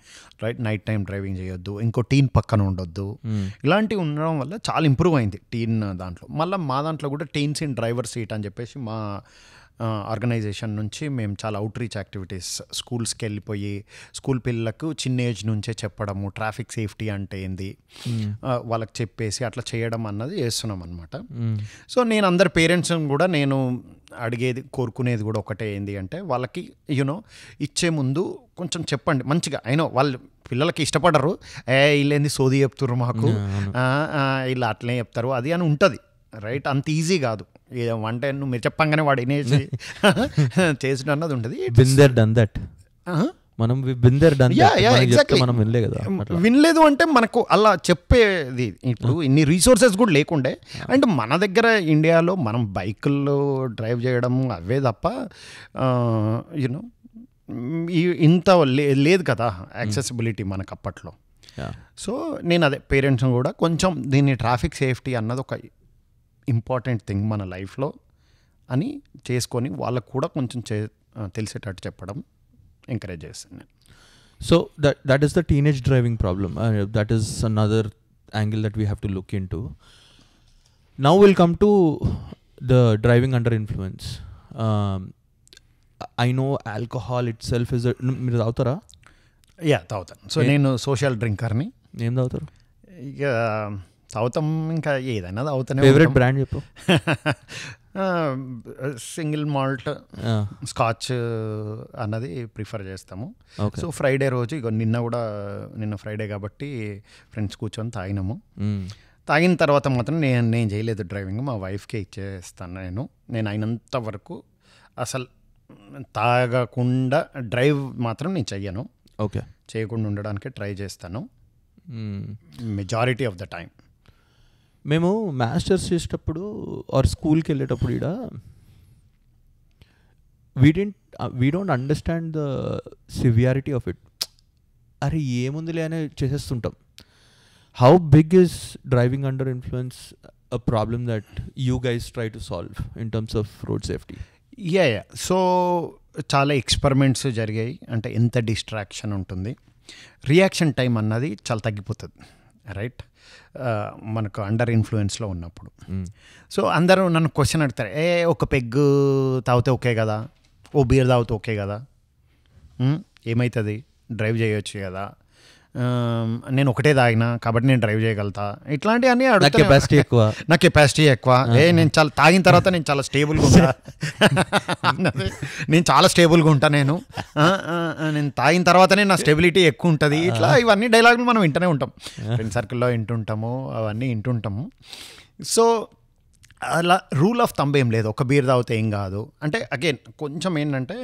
రైట్. నైట్ టైం డ్రైవింగ్ చేయొద్దు, ఇంకో టీన్ పక్కన ఉండొద్దు, ఇలాంటివి ఉండడం వల్ల చాలా ఇంప్రూవ్ అయింది టీన్ దాంట్లో. మళ్ళీ మా దాంట్లో కూడా టీన్స్ ఇన్ డ్రైవర్ సీట్ అని చెప్పేసి మా ఆర్గనైజేషన్ నుంచి మేము చాలా అవుట్ రీచ్ యాక్టివిటీస్ స్కూల్స్కి వెళ్ళిపోయి స్కూల్ పిల్లలకు చిన్న ఏజ్ నుంచే చెప్పడము, ట్రాఫిక్ సేఫ్టీ అంటే ఏంది వాళ్ళకి చెప్పేసి అట్లా చేయడం అన్నది చేస్తున్నాం అనమాట. సో నేను అందరి పేరెంట్స్ని కూడా నేను కోరుకునేది కూడా ఒకటే ఏంది అంటే వాళ్ళకి ఇచ్చే ముందు కొంచెం చెప్పండి మంచిగా. అయినో వాళ్ళు పిల్లలకి ఇష్టపడరు, వీళ్ళేంది సోది చెప్తుర్రు మాకు, వీళ్ళు అట్లనే చెప్తారు అది అని ఉంటుంది, రైట్. అంత ఈజీ కాదు. అంటే మీరు చెప్పంగానే వాడు వినేసి చేసిన అన్నది ఉంటుంది. వినలేదు అంటే మనకు అలా చెప్పేది ఇప్పుడు ఇన్ని రీసోర్సెస్ కూడా లేకుండే. అండ్ మన దగ్గర ఇండియాలో మనం బైకుల్లో డ్రైవ్ చేయడం అవే తప్ప ఇంత లేదు కదా యాక్సెసిబిలిటీ మనకు అప్పట్లో. సో నేను అదే పేరెంట్స్ని కూడా కొంచెం దీన్ని ట్రాఫిక్ సేఫ్టీ అన్నది ఒక ఇంపార్టెంట్ థింగ్ మన లైఫ్లో అని చేసుకొని వాళ్ళకు కూడా కొంచెం తెలిసేటట్టు చెప్పడం ఎంకరేజ్ చేస్తాను నేను. So that is the teenage driving problem. That is another angle that we have to look into. Now we'll come to the driving under influence. I know alcohol itself is మీరు తాగుతారా? తాగుతాను. So నేను social డ్రింకర్ని. ఏం తాగుతారు? ఇక తాగుతాం, ఇంకా ఏదైనా తాగుతానే. ఫేవరెట్ బ్రాండ్ చెప్పు. సింగిల్ మాల్ట్ స్కాచ్ అన్నది ప్రిఫర్ చేస్తాము. సో ఫ్రైడే రోజు ఇక నిన్న ఫ్రైడే కాబట్టి ఫ్రెండ్స్ కూర్చొని తాగినాము. తాగిన తర్వాత మాత్రం నేను చేయలేదు డ్రైవింగ్, మా వైఫ్కే ఇచ్చేస్తాను. నేను అయినంత వరకు అసలు తాగకుండా డ్రైవ్ మాత్రం నేను చెయ్యను. చేయకుండా ఉండడానికి ట్రై చేస్తాను మెజారిటీ ఆఫ్ ద టైం. మేము మాస్టర్స్ చేసేటప్పుడు ఆర్ స్కూల్కి వెళ్ళేటప్పుడు ఇక్కడ we don't understand the severity of it. అరే ఏముందిలే అని చేసేస్తుంటాం. How big is driving under influence a problem that you guys try to solve in terms of road safety? So చాలా ఎక్స్పెరిమెంట్స్ జరిగాయి. అంటే ఎంత డిస్ట్రాక్షన్ ఉంటుంది, రియాక్షన్ టైం అన్నది చాలా తగ్గిపోతుంది, రైట్, మనకు అండర్ ఇన్ఫ్లుయెన్స్లో ఉన్నప్పుడు. సో అందరూ నన్ను క్వశ్చన్ అడుగుతారు, ఒక పెగ్గు తాగితే ఓకే కదా, ఓ బీర్ తాగితే ఓకే కదా, ఏమవుతుంది, డ్రైవ్ చేయొచ్చు కదా, నేను ఒకటే తాగినా కాబట్టి నేను డ్రైవ్ చేయగలుగుతా, ఇట్లాంటివన్నీ అడుగుతా. కెపాసిటీ ఎక్కువ, నా కెపాసిటీ ఎక్కువ, నేను చాలా తాగిన తర్వాత నేను చాలా స్టేబుల్గా ఉంటా, నేను చాలా స్టేబుల్గా ఉంటా, నేను తాగిన తర్వాతనే నా స్టెబిలిటీ ఎక్కువ ఉంటుంది. ఇట్లా ఇవన్నీ డైలాగులు మనం వింటూనే ఉంటాం, ఫ్రెండ్ సర్కిల్లో వింటుంటాము, అవన్నీ వింటుంటాము. సో అలా రూల్ ఆఫ్ థంబ్ ఏం లేదు, ఒక బీర్ తాగితే ఏం కాదు అంటే. అగైన్ కొంచెం ఏంటంటే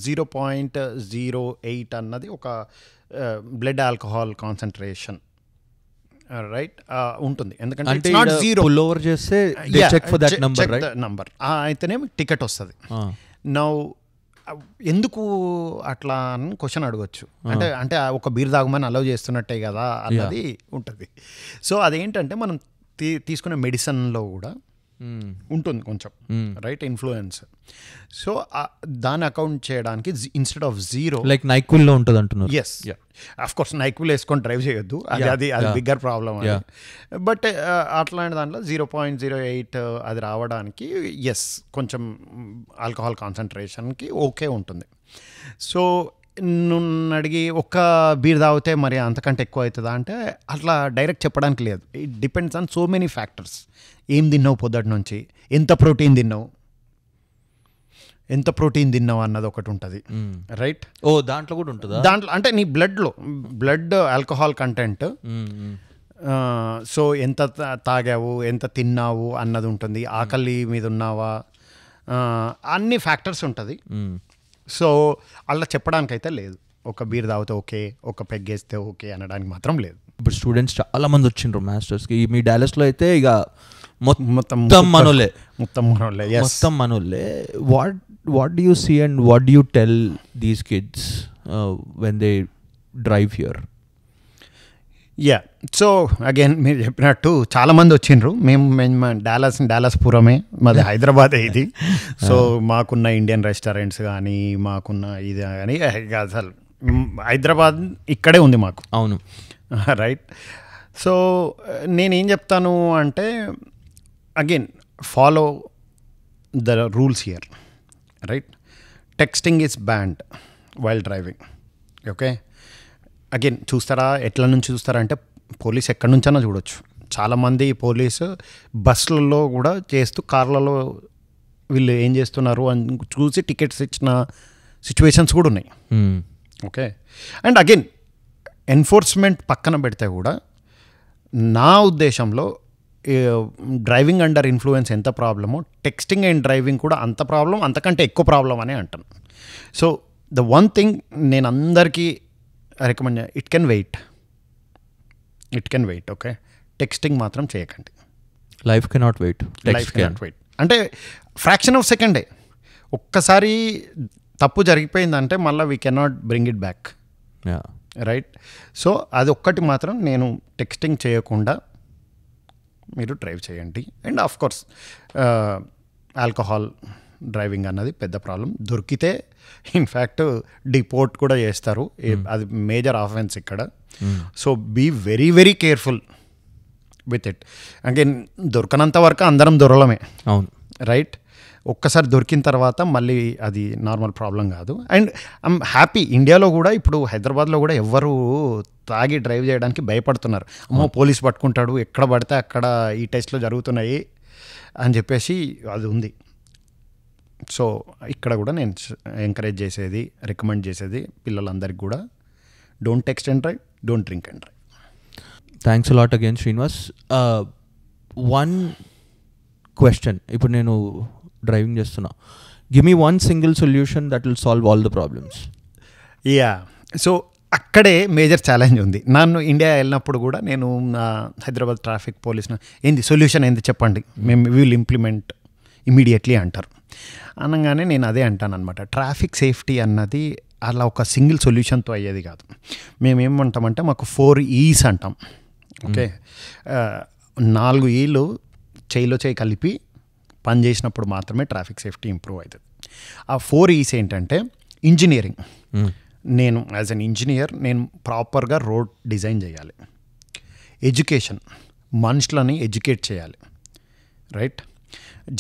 0.08 అన్నది ఒక బ్లడ్ ఆల్కహాల్ కాన్సన్ట్రేషన్, రైట్, ఉంటుంది. ఎందుకంటే ఓవర్ చేస్తే నంబర్ అయితేనే టికెట్ వస్తుంది. నౌ ఎందుకు అట్లా అని క్వశ్చన్ అడగచ్చు. అంటే ఒక బీర్ తాగమని అలౌ చేస్తున్నట్టే కదా అన్నది ఉంటుంది. సో అదేంటంటే మనం తీసుకునే మెడిసిన్లో కూడా ఉంటుంది కొంచెం, రైట్, ఇన్ఫ్లుయెన్స్. సో దాన్ని అకౌంట్ చేయడానికి ఇన్స్టెడ్ ఆఫ్ 0 లైక్ నైక్విల్లో ఉంటుంది అంటున్నారు. ఎస్, అఫ్ కోర్స్ నైక్విల్ వేసుకొని డ్రైవ్ చేయొద్దు, అది బిగ్గర్ ప్రాబ్లం అది. బట్ అట్లాంటి దాంట్లో 0.08 అది రావడానికి ఎస్ కొంచెం ఆల్కహాల్ కాన్సన్ట్రేషన్కి ఓకే ఉంటుంది. సో నన్ను అడిగి ఒక్క బీర్ తాగితే మరి అంతకంటే ఎక్కువ అవుతుందా అంటే అట్లా డైరెక్ట్ చెప్పడానికి లేదు. It depends on so many factors. ఏం తిన్నావు పొద్దుటి నుంచి, ఎంత ప్రోటీన్ తిన్నావు అన్నది ఒకటి ఉంటుంది, రైట్. దాంట్లో కూడా ఉంటుందా? దాంట్లో అంటే నీ బ్లడ్ ఆల్కహాల్ కంటెంట్, సో ఎంత తాగావు, ఎంత తిన్నావు అన్నది ఉంటుంది, ఆకలి మీద ఉన్నావా, అన్ని ఫ్యాక్టర్స్ ఉంటుంది. సో అలా చెప్పడానికి అయితే లేదు, ఒక బీర్ తాగితే ఓకే, ఒక పెగ్గేస్తే ఓకే అనడానికి మాత్రం లేదు. ఇప్పుడు స్టూడెంట్స్ చాలా మంది వచ్చిండ్రు మాస్టర్స్కి. మీ డాలస్లో అయితే ఇక మొత్తం మనోలే. What do you see and what do you tell these kids when they drive here? So again మీరు చెప్పినట్టు చాలామంది వచ్చిండ్రు. మేము డాలస్ పురమే, మాది హైదరాబాదే ఇది. సో మాకున్న ఇండియన్ రెస్టారెంట్స్ కానీ, మాకున్న ఇది కానీ అసలు హైదరాబాద్ ఇక్కడే ఉంది మాకు. అవును, రైట్. సో నేనేం చెప్తాను అంటే again follow the rules here, right. Texting is banned while driving, okay. Again ఎట్లా నుంచి చూస్తారా అంటే పోలీస్ ఎక్కడి నుంచైనా చూడొచ్చు. చాలామంది పోలీసు బస్సులలో కూడా చేస్తూ కార్లలో వీళ్ళు ఏం చేస్తున్నారు అని చూసి టికెట్స్ ఇచ్చిన సిచ్యువేషన్స్ కూడా ఉన్నాయి, ఓకే. అండ్ అగైన్ ఎన్ఫోర్స్మెంట్ పక్కన పెడితే కూడా నా ఉద్దేశంలో డ్రైవింగ్ అండర్ ఇన్ఫ్లుయెన్స్ ఎంత ప్రాబ్లమో టెక్స్టింగ్ అండ్ డ్రైవింగ్ కూడా అంత ప్రాబ్లం, అంతకంటే ఎక్కువ ప్రాబ్లం అని అంటాను. సో ద వన్ థింగ్ నేను అందరికీ recommend, it can wait, okay. Texting మాత్రం చేయకండి. లైఫ్ కెనాట్ వెయిట్ అంటే ఫ్రాక్షన్ ఆఫ్ సెకండే. ఒక్కసారి తప్పు జరిగిపోయిందంటే మళ్ళీ we cannot bring it back, right? So అది ఒక్కటి మాత్రం నేను టెక్స్టింగ్ చేయకుండా మీరు డ్రైవ్ చేయండి. And of course alcohol driving అన్నది పెద్ద ప్రాబ్లం. దొరికితే ఇన్ఫ్యాక్ట్ డిపోర్ట్ కూడా చేస్తారు. అది మేజర్ ఆఫెన్స్ ఇక్కడ. So be very very careful with it. Again దొరకనంత వరకు అందరం దొరలమే, అవును, రైట్? ఒక్కసారి దొరికిన తర్వాత మళ్ళీ అది నార్మల్ ప్రాబ్లం కాదు. అండ్ ఐమ్ హ్యాపీ, ఇండియాలో కూడా ఇప్పుడు హైదరాబాద్లో కూడా ఎవ్వరు తాగి డ్రైవ్ చేయడానికి భయపడుతున్నారు. అమ్మో పోలీస్ పట్టుకుంటాడు, ఎక్కడ పడితే అక్కడ ఈ టెస్ట్లో జరుగుతున్నాయి అని చెప్పేసి అది ఉంది. సో ఇక్కడ కూడా నేను ఎంకరేజ్ చేసేది, రికమెండ్ చేసేది పిల్లలందరికీ కూడా, don't text and drive, don't drink and drive. Thanks a lot again Srinivas. One question, ఇప్పుడు నేను డ్రైవింగ్ చేస్తున్నా, give me one single solution that will solve all the problems. Yeah, so అక్కడే మేజర్ ఛాలెంజ్ ఉంది. నన్ను ఇండియా వెళ్ళినప్పుడు కూడా నేను హైదరాబాద్ ట్రాఫిక్ పోలీస్ ఏంది సొల్యూషన్ ఏంది చెప్పండి, మేము విల్ ఇంప్లిమెంట్ ఇమీడియట్లీ అంటారు. అనగానే నేను అదే అంటాను అనమాట, ట్రాఫిక్ సేఫ్టీ అన్నది అలా ఒక సింగిల్ సొల్యూషన్తో అయ్యేది కాదు. మేమేమంటామంటే మాకు 4 E's అంటాం. ఓకే, 4 E'లు చేయిలో చేయి కలిపి పని చేసినప్పుడు మాత్రమే ట్రాఫిక్ సేఫ్టీ ఇంప్రూవ్ అవుతుంది. ఆ 4 E's ఏంటంటే ఇంజనీరింగ్. నేను యాజ్ అన్ ఇంజనీర్ నేను ప్రాపర్గా రోడ్ డిజైన్ చేయాలి. ఎడ్యుకేషన్, మనుషులని ఎడ్యుకేట్ చేయాలి, right?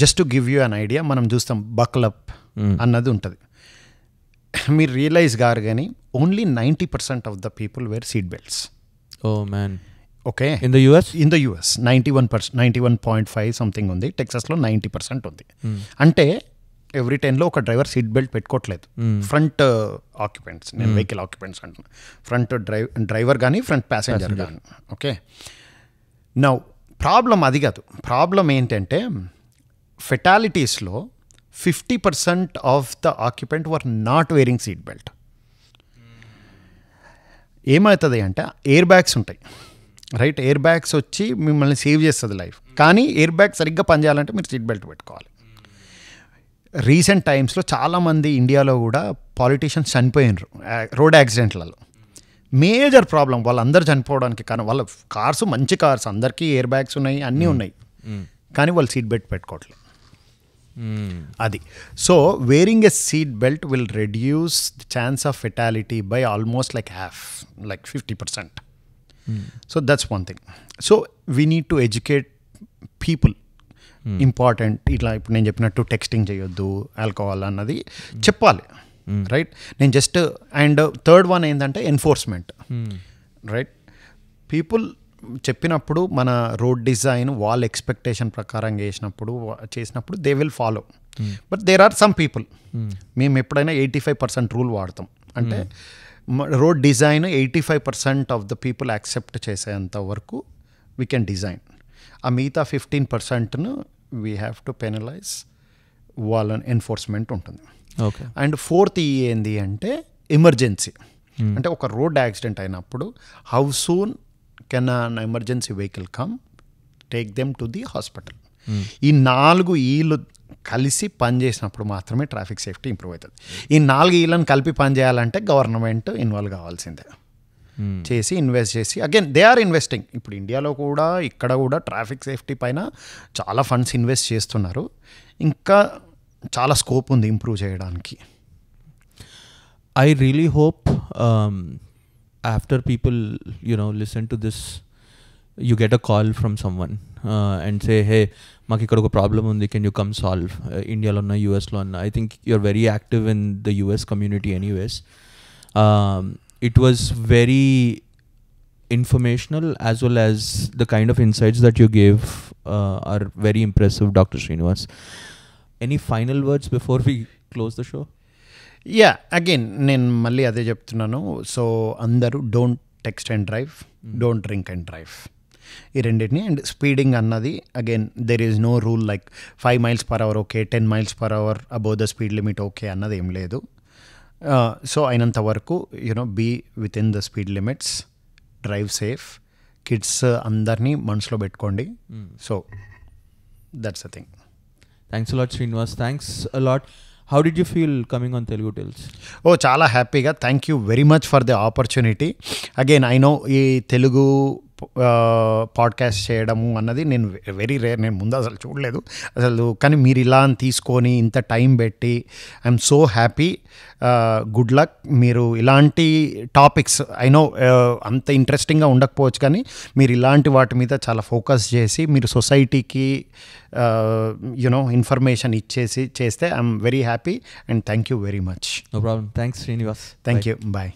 Just to give you an idea, మనం చూస్తాం బక్లప్ అన్నది ఉంటుంది. మీరు రియలైజ్ గారు కానీ only 90% of the people wear seat belts. Oh man. Okay, in the US 91.5 something ఉంది. టెక్సాస్లో 90% ఉంది. అంటే ఎవ్రీ 10లో ఒక డ్రైవర్ సీట్ బెల్ట్ పెట్టుకోవట్లేదు. ఫ్రంట్ ఆక్యుపెంట్స్, నేను వెహికల్ ఆక్యుపెంట్స్ అంటున్నాను, ఫ్రంట్ డ్రైవర్ కానీ ఫ్రంట్ ప్యాసింజర్ కానీ. ఓకే, నౌ ప్రాబ్లం అది కాదు. ప్రాబ్లం ఏంటంటే ఫెటాలిటీస్లో 50% of the occupant were not wearing seat belt. ఏమవుతుంది అంటే ఎయిర్ బ్యాగ్స్ ఉంటాయి, రైట్? ఎయిర్ బ్యాగ్స్ వచ్చి మిమ్మల్ని సేవ్ చేస్తుంది లైఫ్. కానీ ఎయిర్ బ్యాగ్ సరిగ్గా పనిచేయాలంటే మీరు సీట్ బెల్ట్ పెట్టుకోవాలి. రీసెంట్ టైమ్స్లో చాలామంది ఇండియాలో కూడా పాలిటీషియన్స్ చనిపోయినారు రోడ్ యాక్సిడెంట్లలో. మేజర్ ప్రాబ్లం వాళ్ళందరూ చనిపోవడానికి కారణం వాళ్ళ కార్స్ మంచి కార్స్, అందరికీ ఎయిర్ బ్యాగ్స్ ఉన్నాయి, అన్నీ ఉన్నాయి, కానీ వాళ్ళు సీట్ బెల్ట్ పెట్టుకోవట్లేదు. అది. So wearing a seat belt will reduce the chance of fatality by almost like half, like 50%. So that's one thing. So we need to educate people. Important, ఇట్లా ఇప్పుడు నేను చెప్పినట్టు టెక్స్టింగ్ చేయొద్దు, ఆల్కహాల్ అన్నది చెప్పాలి, right? నేను జస్ట్ అండ్ థర్డ్ వన్ ఏంటంటే enforcement, right? People చెప్పినప్పుడు మన రోడ్ డిజైన్ వాళ్ళ ఎక్స్పెక్టేషన్ ప్రకారం చేసినప్పుడు they will follow. But there are some people, మేము ఎప్పుడైనా 85% రూల్ వాడతాం. అంటే road design 85% of the people accept చేసేంత వరకు వీ కెన్ డిజైన్. ఆ మిగతా 15%ను వీ హ్యావ్ టు పెనలైజ్, వాళ్ళ ఎన్ఫోర్స్మెంట్ ఉంటుంది. ఓకే. అండ్ 4th ఏంది అంటే ఎమర్జెన్సీ. అంటే ఒక రోడ్ యాక్సిడెంట్ అయినప్పుడు how soon can an emergency vehicle come take them to the hospital. ఈ 4 E'లు కలిసి పనిచేసినప్పుడు మాత్రమే ట్రాఫిక్ సేఫ్టీ ఇంప్రూవ్ అవుతుంది. ఈ 4 E'లను కలిపి పనిచేయాలంటే గవర్నమెంట్ ఇన్వాల్వ్ కావాల్సిందే. చేసి ఇన్వెస్ట్ చేసి అగైన్ దే ఆర్ ఇన్వెస్టింగ్. ఇప్పుడు ఇండియాలో కూడా ఇక్కడ కూడా ట్రాఫిక్ సేఫ్టీ పైన చాలా ఫండ్స్ ఇన్వెస్ట్ చేస్తున్నారు. ఇంకా చాలా స్కోప్ ఉంది ఇంప్రూవ్ చేయడానికి. I really hope after people listen to this, you get a call from someone and say, hey, maku ikkada oka problem undi, can you come solve? India lo unna, US lo unna. I think you're very active in the US community anyways. It was very informational, as well as the kind of insights that you gave are very impressive, Dr. Srinivas. Any final words before we close the show? Yeah, again నేను మళ్ళీ అదే చెప్తున్నాను. So అందరూ don't text and drive, don't drink and drive, ఈ రెండింటిని. And speeding అన్నది again there is no rule like 5 miles per hour okay, 10 miles per hour above the speed limit okay అన్నది ఏం లేదు. సో అయినంత వరకు be within the speed limits, drive safe, kids అందరినీ మనసులో పెట్టుకోండి. So that's the thing. Thanks a lot, Srinivas. Thanks a lot. How did you feel coming on Telugu Tales? ఓ చాలా హ్యాపీగా, thank you very much for the opportunity. Again I know ఈ Telugu podcast చేయడము అన్నది నేను very rare, నేను ముందు అసలు చూడలేదు అసలు. కానీ మీరు ఇలా తీసుకొని ఇంత టైం పెట్టి I'm so happy. Good luck. మీరు ఇలాంటి టాపిక్స్ ఐ నో అంత ఇంట్రెస్టింగ్గా ఉండకపోవచ్చు, కానీ మీరు ఇలాంటి వాటి మీద చాలా ఫోకస్ చేసి మీరు సొసైటీకి యునో ఇన్ఫర్మేషన్ ఇచ్చేసి చేస్తే I'm very happy and thank you very much. No problem. Thanks, Srinivas. Thank Bye. You. Bye.